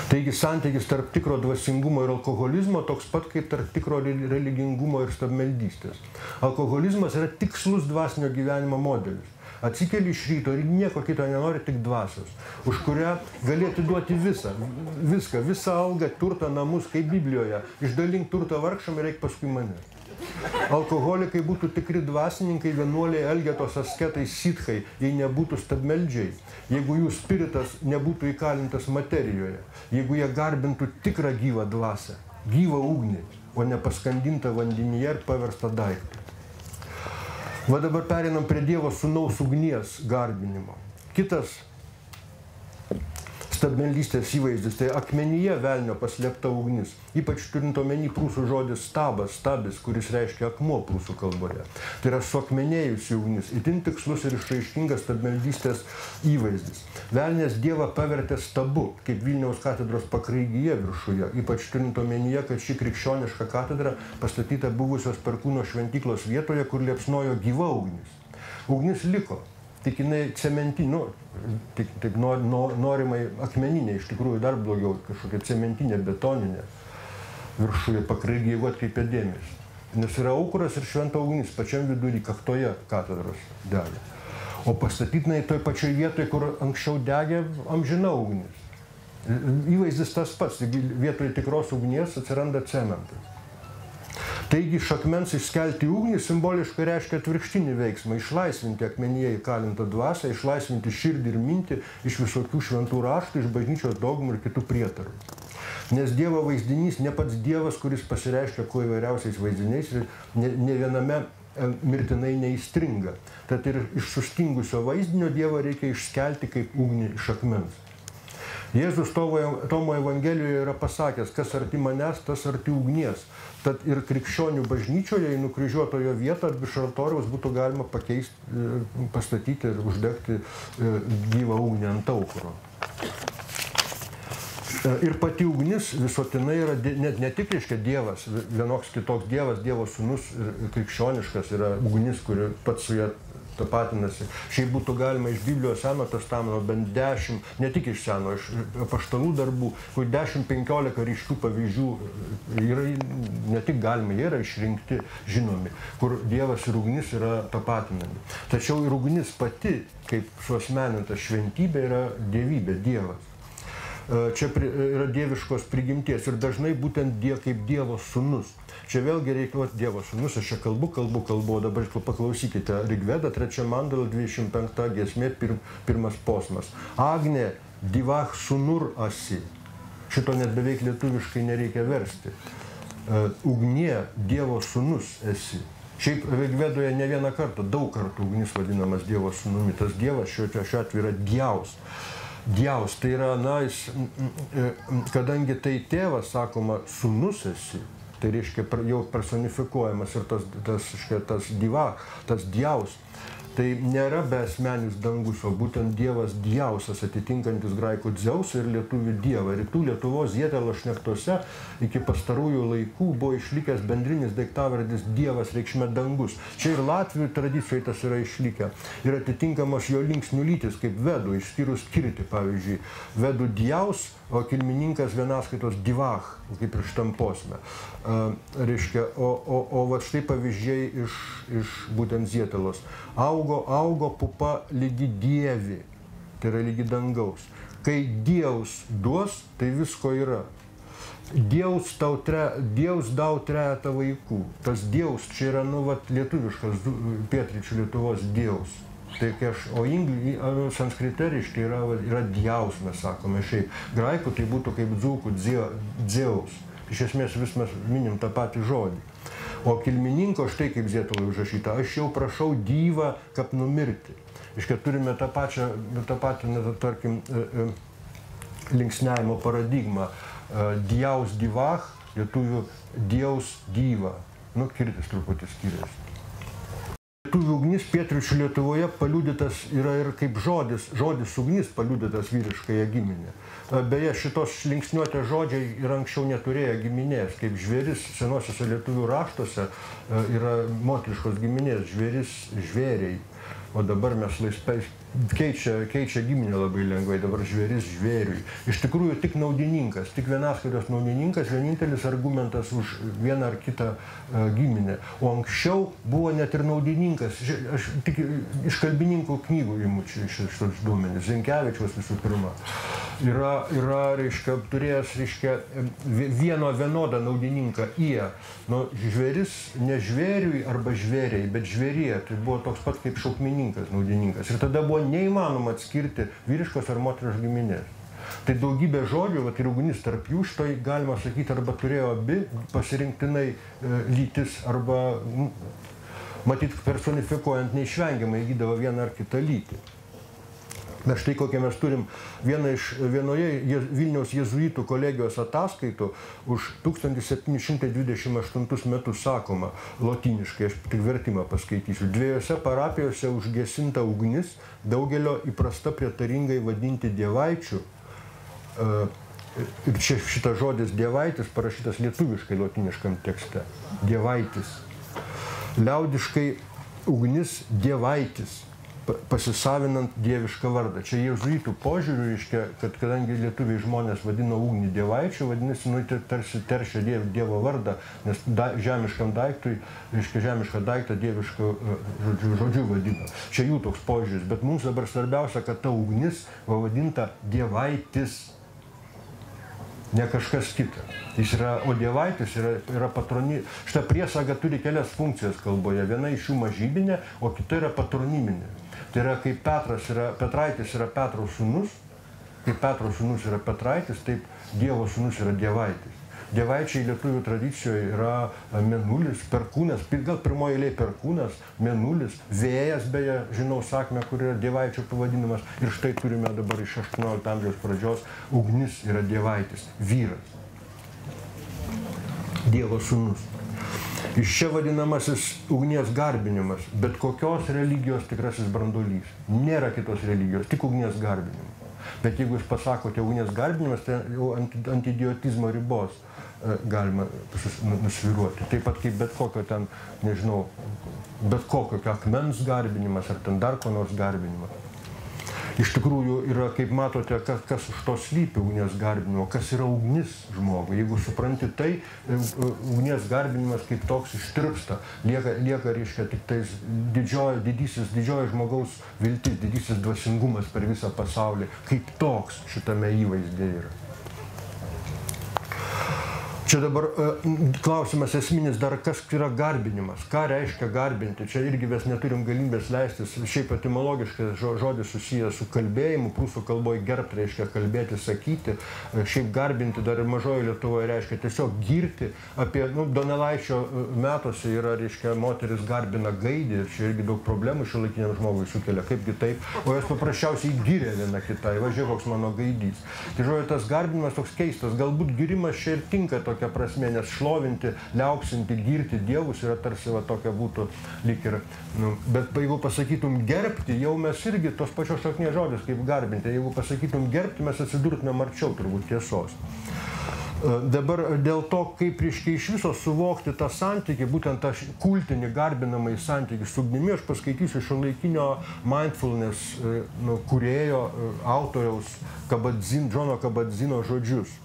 Taigi santykis tarp tikro dvasingumo ir alkoholizmo toks pat kaip tarp tikro religingumo ir stabmeldystės. Alkoholizmas yra tikslus dvasinio gyvenimo modelis. Atsikeli iš ryto ir nieko kito nenori, tik dvasios, už kurią gali atiduoti visą algą, turtą, namus, kaip Biblijoje. Išdalink turtą vargšam ir eik paskui mane. Alkoholikai būtų tikri dvasininkai, vienuoliai, elgetos, asketai, sitchai, jei nebūtų stabmeldžiai, jeigu jų spiritas nebūtų įkalintas materijoje, jeigu jie garbintų tikrą gyvą dvasią, gyvą ugnį, o ne paskandintą vandenyje ir paverstą daiktą. Va dabar pereinam prie Dievo sūnaus ugnies garbinimo. Kitas stabmeldystės įvaizdis, tai akmenyje velnio paslėpta ugnis. Ypač turint omeny prūsų žodis stabas, stabis, kuris reiškia akmuo prūsų kalboje. Tai yra suakmenėjusi ugnis, itin tikslus ir išraiškingas stabmeldystės įvaizdis. Velnės Dievą pavertė stabu, kaip Vilniaus katedros pakraigyje viršuje, ypač turint omenyje, kad ši krikščioniška katedra pastatyta buvusios Perkūno šventyklos vietoje, kur liepsnojo gyva ugnis. Ugnis liko. Tik jinai cementinė, tik norimai akmeninė, iš tikrųjų dar blogiau, kažkokia cementinė, betoninė viršuje pakraigyje, jeigu atkreipia dėmesį. Nes yra aukuras ir šventa ugnis pačiam vidury, kaktoje katedros dega. O pastatytinai toj pačioj vietoje, kur anksčiau degė amžina ugnis. Įvaizdis tas pats, vietoje tikros ugnies atsiranda cementas. Taigi iš akmens išskelti ugnį simboliškai reiškia atvirkštinį veiksmą, išlaisvinti akmenyje įkalintą dvasią, išlaisvinti širdį ir mintį iš visokių šventų raštų, iš bažnyčios dogmų ir kitų prietarų. Nes Dievo vaizdinys ne pats Dievas, kuris pasireiškia kuo įvairiausiais vaizdiniais ir ne viename mirtinai neįstringa. Tad ir iš sustingusio vaizdinio Dievą reikia išskelti kaip ugnį iš akmens. Jėzus Tomo Evangelijoje yra pasakęs, kas arti manęs, tas arti ugnies. Tad ir krikščionių bažnyčioje į nukryžiuotojo vietą virš altoriaus būtų galima pastatyti ir uždegti gyvą ugnį ant aukuro. Ir pati ugnis visuotinai yra ne tik reiškia Dievas, vienoks kitoks Dievas, Dievo sūnus ir krikščioniškas yra ugnis, kuri pats su ja tapatinasi. Šiaip būtų galima iš Biblijos Seno testamento bent 10, ne tik iš Seno, iš apaštalų darbų, kur 10-15 ryškių pavyzdžių yra, ne tik galima, jie yra išrinkti, žinomi, kur Dievas ir ugnis yra tapatinami. Tačiau ir ugnis pati, kaip suasmeninta šventybė, yra dievybė, Dievas. Čia yra dieviškos prigimties ir dažnai būtent kaip Dievo sūnus. Čia vėlgi reikia Dievo sūnus, aš čia kalbu, o dabar paklausykite. Rigveda 3 mandala 25 giesmė, pirmas posmas. Agne divach sunur asi. Šito net beveik lietuviškai nereikia versti. Ugnie Dievo sūnus esi. Šiaip Rigvedoje ne vieną kartą, daug kartų ugnis vadinamas Dievo sūnumi. Tas Dievas šiuo atveju yra Dievas. Dievas, tai yra, kadangi tai tėvas, sakoma, sūnus esi, tai reiškia jau personifikuojamas ir tas Dievas, tai nėra beasmenis dangus, o būtent Dievas Dievsas, atitinkantis graikų Dzeusą ir lietuvių Dievą. Rytų Lietuvos Zietelo šnektose iki pastarųjų laikų buvo išlikęs bendrinis daiktavardis Dievas reikšme dangus. Čia ir Latvių tradicijoje tas yra išlikę. Ir atitinkamos jo linksnių lytis, kaip vedų, išskyrus kirtį, pavyzdžiui. Vedų Dievs, o kilmininkas vienaskaitos Divach, kaip ir šitam posme. Reiškia, o va štai pavyzdžiai iš būtent Zietelos. Augo pupa lygi dievi, tai yra lygi dangaus. Kai Dievs duos, tai visko yra. Dievs dau trejetą vaikų. Tas Dievs čia yra, lietuviškas, pietryčių Lietuvos Dievs. Tai o sanskrite reiškia yra Dievs, mes sakome šiaip. Graikų tai būtų kaip dzūkų Dzeus. iš esmės vis mes minim tą patį žodį. O kilmininko, štai kaip Zietelui užrašyta, aš jau prašau Dyvą, kap numirti. Iškia, turime tą patį, tarkim, linksniavimo paradigmą. Dievs divach, lietuvių Dievs dyva. Nu, kirtis truputį skiriasi. Lietuvių ugnis pietryčių Lietuvoje paliudytas yra ir kaip žodis ugnis paliudytas vyriškąją giminę. Beje, šitos linksniuotės žodžiai ir anksčiau neturėjo giminės, kaip žvėris senosiuose lietuvių raštuose yra moteriškos giminės, žvėris žvėriai. O dabar mes laisvai keičia giminę labai lengvai, dabar žvėris žvėriui. Iš tikrųjų tik naudininkas, tik vienaskaitos naudininkas, vienintelis argumentas už vieną ar kitą giminę. O anksčiau buvo net ir naudininkas, aš tik iš kalbininkų knygų imu šitos duomenys, Zinkevičiaus visų pirma. Yra reiškia, turėjęs, reiškia, vieno vienodą naudininką ie. Nu, žvėris ne žvėriui arba žvėriai, bet žvėrie. Tai buvo toks pat kaip šaukmininkas, naudininkas. Ir tada buvo neįmanoma atskirti vyriškos ar moteriškos giminės. Tai daugybė žodžių, ir ugnis tarp jų, štai galima sakyti, arba turėjo abi pasirinktinai lytis, arba, matyt, personifikuojant neišvengiamai įgydavo vieną ar kitą lytį. Na štai kokią mes turim vienoje Vilniaus jėzuitų kolegijos ataskaitų už 1728 metus sakoma, lotyniškai, aš tik vertimą paskaitysiu, 2 parapijose užgesinta ugnis, daugelio įprasta prietaringai vadinti dievaičių. Ir čia šitas žodis dievaitis parašytas lietuviškai lotyniškam tekste. Dievaitis. Liaudiškai ugnis dievaitis, pasisavinant dievišką vardą. Čia jėzuitų požiūrių, reiškia, kad kadangi lietuviai žmonės vadino ugnį dievaičių, vadinasi, tarsi teršia Dievo vardą, nes žemiškam daiktui, reiškia, žemišką daiktą dievišką žodžiu vadino. Čia jų toks požiūris, bet mums dabar svarbiausia, kad ta ugnis vadinta dievaitis, ne kažkas kita. O dievaitis yra patroni. Šitą priesagą turi kelias funkcijas kalboje. Viena iš jų mažybinė, o kita yra patroniminė. Tai yra, kaip Petraitis yra Petro sūnus, kaip Petro sūnus yra Petraitis, taip Dievo sūnus yra dievaitis. Dievaičiai lietuvių tradicijoje yra Mėnulis, Perkūnas, gal pirmoje eilėje Perkūnas, Mėnulis, Vėjas, beje, žinau sakmę, kur yra dievaičio pavadinimas. Ir štai turime dabar iš 18 amžiaus pradžios, ugnis yra dievaitis, vyras, Dievo sūnus. Iš čia vadinamasis ugnies garbinimas, bet kokios religijos tikrasis branduolys. Nėra kitos religijos, tik ugnies garbinimas. Bet jeigu jūs pasakote ugnies garbinimas, tai jau ant idiotizmo ribos galima nusviruoti. Taip pat kaip bet kokio ten, nežinau, bet kokio akmens garbinimas ar ten dar ko nors garbinimas. Iš tikrųjų yra, kaip matote, kas už to slypi ugnies garbinimo, kas yra ugnis žmogui. Jeigu supranti tai, ugnies garbinimas kaip toks ištirpsta, lieka reiškia tik tais didžioji žmogaus viltis, didysis dvasingumas per visą pasaulį, kaip toks šitame įvaizdyje yra. Čia dabar klausimas esminis dar, kas yra garbinimas, ką reiškia garbinti. Čia irgi mes neturim galimybės leistis, šiaip etimologiškai žodis susijęs su kalbėjimu, prūsų kalboje gerbt reiškia kalbėti, sakyti, šiaip garbinti dar ir mažoje Lietuvoje reiškia tiesiog girti. Apie Donelaičio metuose yra, reiškia, moteris garbina gaidį ir čia irgi daug problemų šiuolaikiniam žmogui sukelia, kaipgi taip, o jos paprasčiausiai giria viena kitai, va žiūrėk, koks mano gaidys. Tai žodžiu, tas garbinimas toks keistas, galbūt girimas čia ir tinka tokia prasme, nes šlovinti, liauksinti, girti dievus yra tarsi va tokia būtų lyg ir, bet jeigu pasakytum gerbti, jau mes irgi tos pačios šaknies žodis kaip garbinti, jeigu pasakytum gerbti, mes atsidurtumėm arčiau turbūt tiesos. Dabar dėl to, kaip reiškia iš viso suvokti tą santykį, būtent tą kultinį garbinamąjį santykį su ugnimi, aš paskaitysiu šiuolaikinio mindfulness kūrėjo, autoriaus Džono Kabadzino žodžius.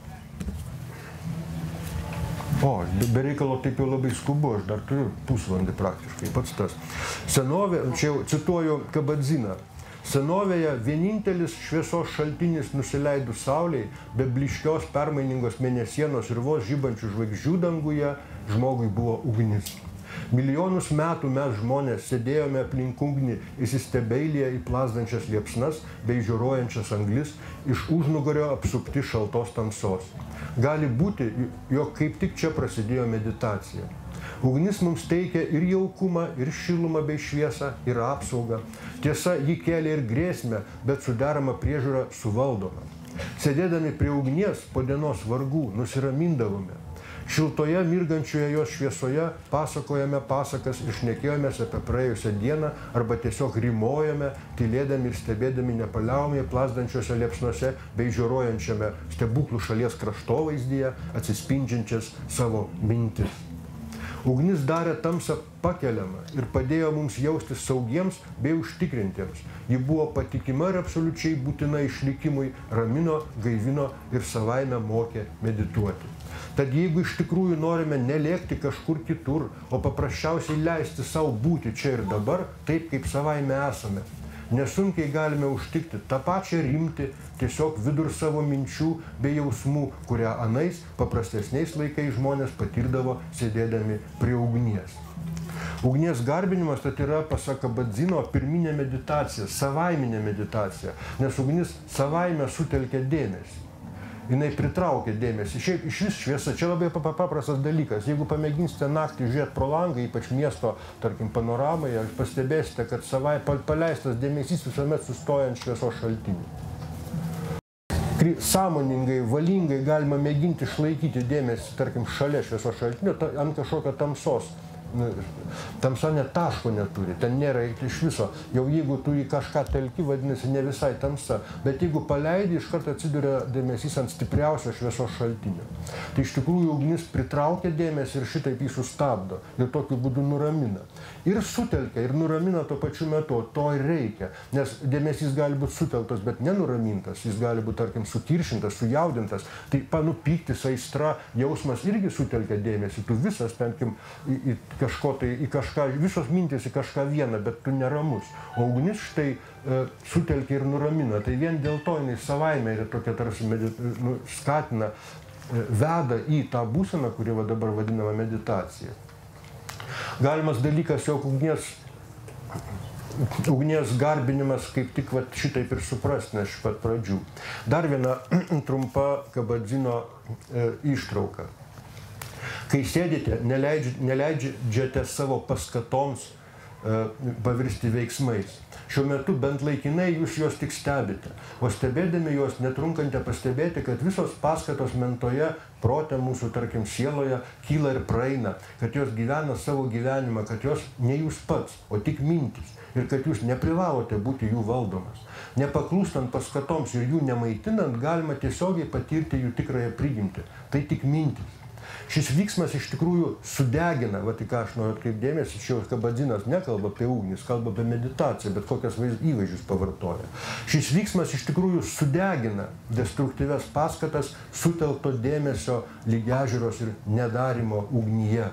O, be reikalo taip jau labai skubu, aš dar turiu pusvalandį praktiškai, pats tas. Senovė, čia jau cituoju Kabadziną, senovėje vienintelis šviesos šaltinis nusileidus saulei, be blyškios permainingos mėnesienos ir vos žibančių žvaigždžių danguje, žmogui buvo ugnis. Milijonus metų mes žmonės sėdėjome aplink ugnį, įsistebeilėje į plazdančias liepsnas bei žiūrojančias anglis, iš užnugario apsupti šaltos tamsos. Gali būti, jog kaip tik čia prasidėjo meditacija. Ugnis mums teikia ir jaukumą, ir šilumą bei šviesą, ir apsaugą. Tiesa, ji kelia ir grėsmę, bet su derama priežiūra suvaldoma. Sėdėdami prie ugnies po dienos vargų nusiramindavome. Šiltoje mirgančioje jos šviesoje pasakojame pasakas ir šnekėjomės apie praėjusią dieną arba tiesiog rymojame, tylėdami ir stebėdami nepaliaujamai plazdančiose liepsnose bei žiūrojančiame stebuklų šalies kraštovaizdyje atsispindžiančias savo mintis. Ugnis darė tamsą pakeliamą ir padėjo mums jaustis saugiems bei užtikrintiems. Ji buvo patikima ir absoliučiai būtina išlikimui, ramino, gaivino ir savaime mokė medituoti. Tad jeigu iš tikrųjų norime nelėkti kažkur kitur, o paprasčiausiai leisti savo būti čia ir dabar, taip kaip savaime esame, nesunkiai galime užtikti tą pačią rimtį, tiesiog vidur savo minčių bei jausmų, kurią anais paprastesniais laikais žmonės patirdavo sėdėdami prie ugnies. Ugnies garbinimas tai yra, pasak Kabadzino, pirminė meditacija, savaiminė meditacija, nes ugnis savaime sutelkia dėmesį. Jinai pritraukia dėmesį. Šiaip iš vis šviesa, čia labai paprastas dalykas. Jeigu pamėginsite naktį žiūrėti pro langą, ypač miesto, tarkim, panoramoje, pastebėsite, kad paleistas dėmesys visuomet sustoja ant šviesos šaltinių. Sąmoningai, valingai galima mėginti išlaikyti dėmesį, tarkim, šalia šviesos šaltinio, ant kažkokio tamsos. Tamsa net taško neturi, ten nėra iš viso. Jau jeigu tu į kažką telki, vadinasi, ne visai tamsa. Bet jeigu paleidi, iš karto atsiduria dėmesys ant stipriausio šviesos šaltinio. Tai iš tikrųjų ugnis pritraukia dėmesį ir šitaip jį sustabdo. Ir tokiu būdu nuramina. Ir sutelkia, ir nuramina tuo pačiu metu. To ir reikia. Nes dėmesys gali būti sutelktas, bet nenuramintas. Jis gali būti, tarkim, sukiršintas, sujaudintas. Tai pyktis, aistra, jausmas irgi sutelkia dėmesį. Tu visas, tarkim, į kažką, visos mintis į kažką vieną, bet tu neramus. O ugnis štai sutelkia ir nuramina. Tai vien dėl to jinai savaime yra tokia tarsi skatina, veda į tą būseną, kuri dabar vadinama meditacija. Galimas dalykas, jog ugnies garbinimas kaip tik šitaip ir suprasti iš pat pradžių. Dar viena trumpa Kabadzino ištrauka. Kai sėdite, neleidžiate savo paskatoms pavirsti veiksmais. Šiuo metu bent laikinai jūs juos tik stebite, o stebėdami juos netrunkate pastebėti, kad visos paskatos mentoje, prote mūsų, tarkim, sieloje kyla ir praeina, kad jos gyvena savo gyvenimą, kad jos ne jūs pats, o tik mintys ir kad jūs neprivalote būti jų valdomas. Nepaklūstant paskatoms ir jų nemaitinant, galima tiesiogiai patirti jų tikrąją prigimtį. Tai tik mintys. Šis vyksmas iš tikrųjų sudegina, tai ką aš noriu atkreipdėmėsi, čia Kabadzinas nekalba apie ugnį, jis kalba apie meditaciją, bet kokias įvaizdžius pavartoja. Šis vyksmas iš tikrųjų sudegina destruktyvias paskatas sutelkto dėmesio, lygiažiūros ir nedarimo ugnyje.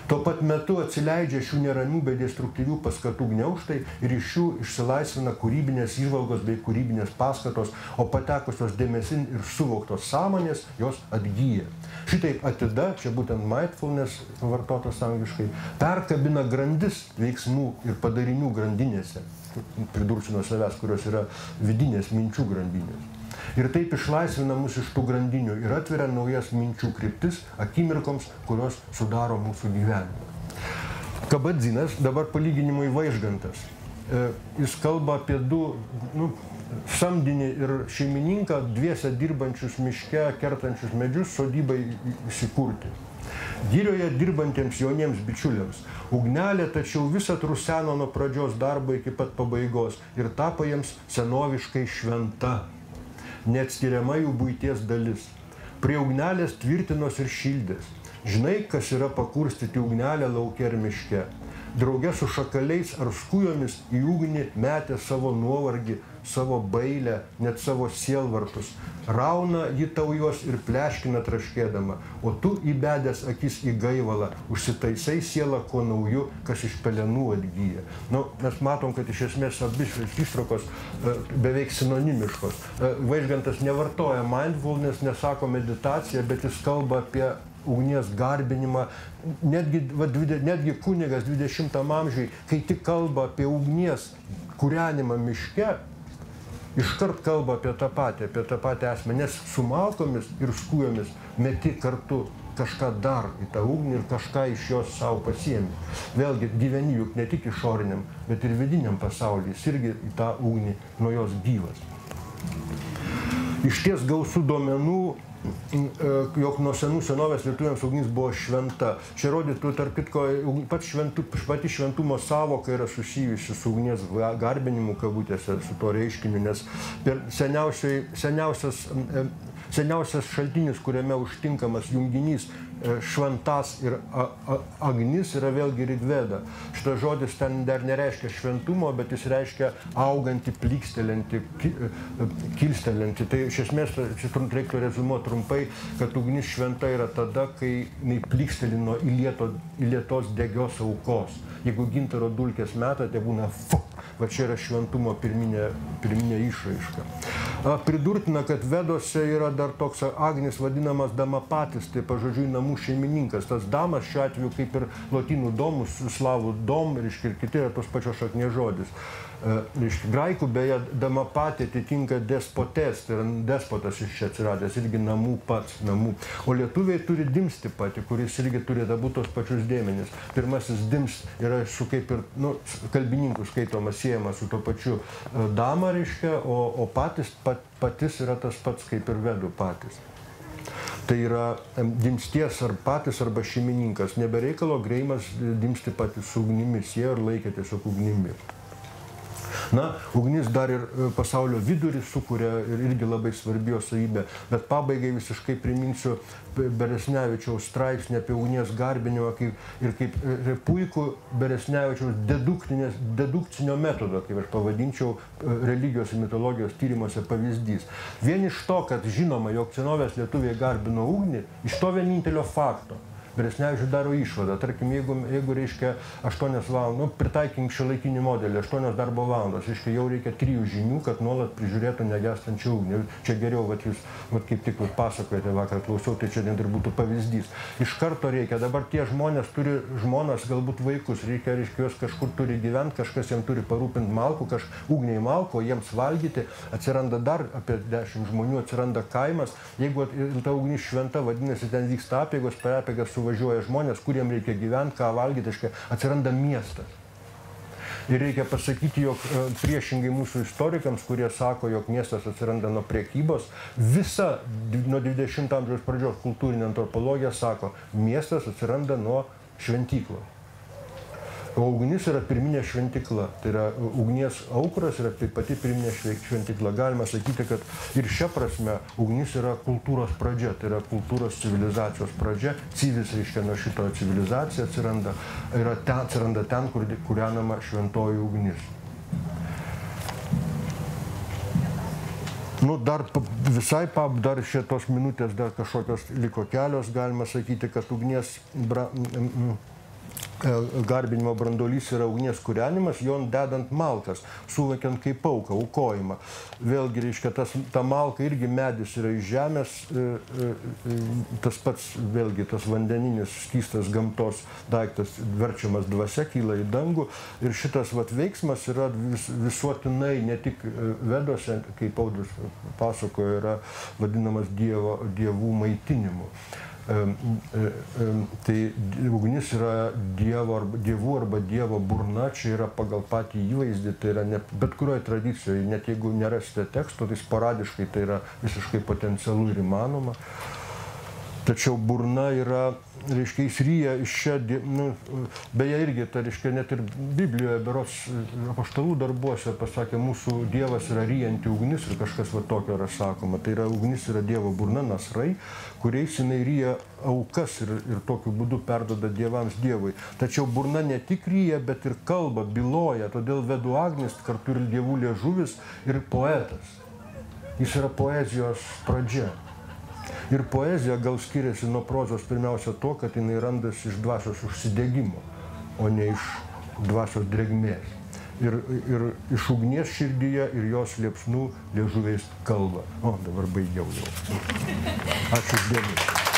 Tuo pat metu atsileidžia šių neramių bei destruktyvių paskatų gniaužtai ir iš jų išsilaisvina kūrybinės įžvalgos bei kūrybinės paskatos, o patekusios dėmesin ir suvoktos sąmonės jos atgyja. Šitaip atida, čia būtent mindfulness vartotas angliškai, perkabina grandis veiksmų ir padarinių grandinėse, pridursiu nuo savęs, kurios yra vidinės minčių grandinės. Ir taip išlaisvina mus iš tų grandinių ir atveria naujas minčių kryptis akimirkoms, kurios sudaro mūsų gyvenimą. Kabadzinas, dabar palyginimui Vaižgantas, jis kalba apie du samdinį ir šeimininką, dviese dirbančius miške, kertančius medžius, sodybai įsikurti. Girioje dirbantiems jauniems bičiuliams ugnelė tačiau visad ruseno nuo pradžios darbo iki pat pabaigos ir tapo jiems senoviškai šventa, neatskiriama jų buities dalis. Prie ugnelės tvirtinos ir šildės. Žinai, kas yra pakurstyti ugnelę lauke ar miške. Drauge su šakaliais ar skujomis į ugnį metė savo nuovargį, savo bailę, net savo sielvartus. Rauna ji tau juos ir pleškina traškėdama, o tu įbedęs akis į gaivalą, užsitaisai sielą ko nauju, kas iš pelenų atgyja. Mes matom, kad iš esmės abi ištraukos beveik sinonimiškos. Vaižgantas nevartoja mindfulness, nesako meditacija, bet jis kalba apie ugnies garbinimą. Netgi kunigas 20 amžiui, kai tik kalba apie ugnies kūrenimą miške, iškart kalba apie tą patį esmę, nes su malkomis ir skūjomis meti kartu kažką dar į tą ugnį ir kažką iš jos savo pasiemi. Vėlgi, gyveni juk ne tik išoriniam, bet ir vidiniam pasaulyje, jis irgi į tą ugnį nuo jos gyvas. Iš ties gausų duomenų, jog nuo senų senovės lietuviams ugnis buvo šventa. Čia rodytų, tarp kitko, pati šventumo sąvoka yra susijusi su ugnies garbinimu, kabutėse, su to reiškiniu, nes seniausias šaltinis, kuriame užtinkamas junginys šventas ir agnis, yra vėlgi Rigveda. Šitas žodis ten dar nereiškia šventumo, bet jis reiškia augantį, plykstelintį, kilstelintį. Tai iš esmės, reiktų rezumuoti trumpai, kad ugnis šventa yra tada, kai jinai plyksteli nuo įlietos degios aukos. Jeigu gintaro dulkės meta, tai būna va čia yra šventumo pirminė išraiška. Pridurtina, kad Vedose yra dar toks agnis vadinamas damapatis, tai pažodžiui namų šeimininkas. Tas damas šiuo atveju kaip ir lotynų domus, slavų dom, reiškia, ir kiti yra tos pačios šaknies žodis. Graikų beje damapatė atitinka despotės, tai yra despotas iš čia atsiradęs, irgi namų pats, namų. O lietuviai turi dimsti pati, kuris irgi turi abu tos pačius dėmenis. Pirmasis dims yra su kaip ir kalbininkų skaitomas, siejamas su to pačiu dama, reiškia, o patis yra tas pats kaip ir vedų patis. Tai yra dimsties ar patis arba šeimininkas. Nebereikalo Greimas dimsti patys su ugnimi, siejo ir laikė tiesiog ugnimi. Na, ugnis dar ir pasaulio vidurį sukuria ir irgi labai svarbi jo savybė, bet pabaigai visiškai priminsiu Beresnevičiaus straipsnį apie ugnies garbinimą ir kaip puikų Beresnevičiaus dedukcinio metodo, kaip aš pavadinčiau, religijos ir mitologijos tyrimuose pavyzdys. Vien iš to, kad žinoma, jog senovės lietuviai garbino ugnį, iš to vienintelio fakto Beresnevičius daro išvadą. Tarkim, jeigu reiškia 8 valandas, pritaikim šiuolaikinį modelį, 8 darbo valandos, reiškia, jau reikia 3 žinių, kad nuolat prižiūrėtų negęstančią ugnį. Čia geriau, jūs kaip tik pasakojate, vakar klausiau, tai čia net ir būtų pavyzdys. Iš karto reikia, dabar tie žmonės turi žmonas, galbūt vaikus, reikia juos kažkur turi gyventi, kažkas jiems turi parūpinti malkų, ugniai malko, jiems valgyti, atsiranda dar apie 10 žmonių, atsiranda kaimas. Jeigu ta ugnis šventa, vadinasi, ten vyksta apeigos, per apeigas suvažiuoja žmonės, kuriem reikia gyventi, ką valgyti, atsiranda miestas. Ir reikia pasakyti, jog priešingai mūsų istorikams, kurie sako, jog miestas atsiranda nuo prekybos, visa nuo 20 amžiaus pradžios kultūrinė antropologija sako, miestas atsiranda nuo šventyklos. O ugnis yra pirminė šventikla, tai yra ugnies aukras yra pati pirminė šventikla. Galima sakyti, kad ir šia prasme ugnis yra kultūros pradžia, tai yra kultūros civilizacijos pradžia. Civis reiškia nuo šito civilizacija atsiranda ten, kur kūrenama šventoji ugnis. Nu, dar visai dar šitos minutės dar kažkokios liko kelios, galima sakyti, kad ugnies garbinimo branduolys yra ugnies kūrenimas, jon dedant malkas, suvokiant kaip auką, aukojimą. Vėlgi, reiškia, ta malka irgi medis yra iš žemės, tas pats, vėlgi, tas vandeninis, skystas gamtos daiktas, verčiamas dvasia, kyla į dangų. Ir šitas veiksmas yra visuotinai, ne tik Vedose, kaip Audrius pasakojo, yra vadinamas dievų maitinimu. Tai ugnis yra dievų arba dievo burna, čia yra pagal patį įvaizdį, tai yra bet kurioje tradicijoje, net jeigu nerasite teksto, tai sporadiškai tai yra visiškai potencialu ir įmanoma. Tačiau burna yra, reiškia, jis ryja iš čia, beje irgi, tai reiškia, net ir Biblijoje, berods apaštalų darbuose pasakė, mūsų dievas yra ryjanti ugnis ir kažkas tokio yra sakoma. Tai yra ugnis yra dievo burna, nasrai, kuriais jinai ryja aukas ir tokiu būdu perduoda dievams dievui. Tačiau burna ne tik ryja, bet ir kalba, byloja, todėl Vedų agnis kartu ir dievų liežuvis ir poetas. Jis yra poezijos pradžia. Ir poezija gal skiriasi nuo prozos pirmiausia to, kad jinai randasi iš dvasios užsidegimo, o ne iš dvasios drėgmės. Ir iš ugnies širdyje ir jos liepsnų liežuviais kalba. O, dabar baigiau jau. Ačiū už dėmesį.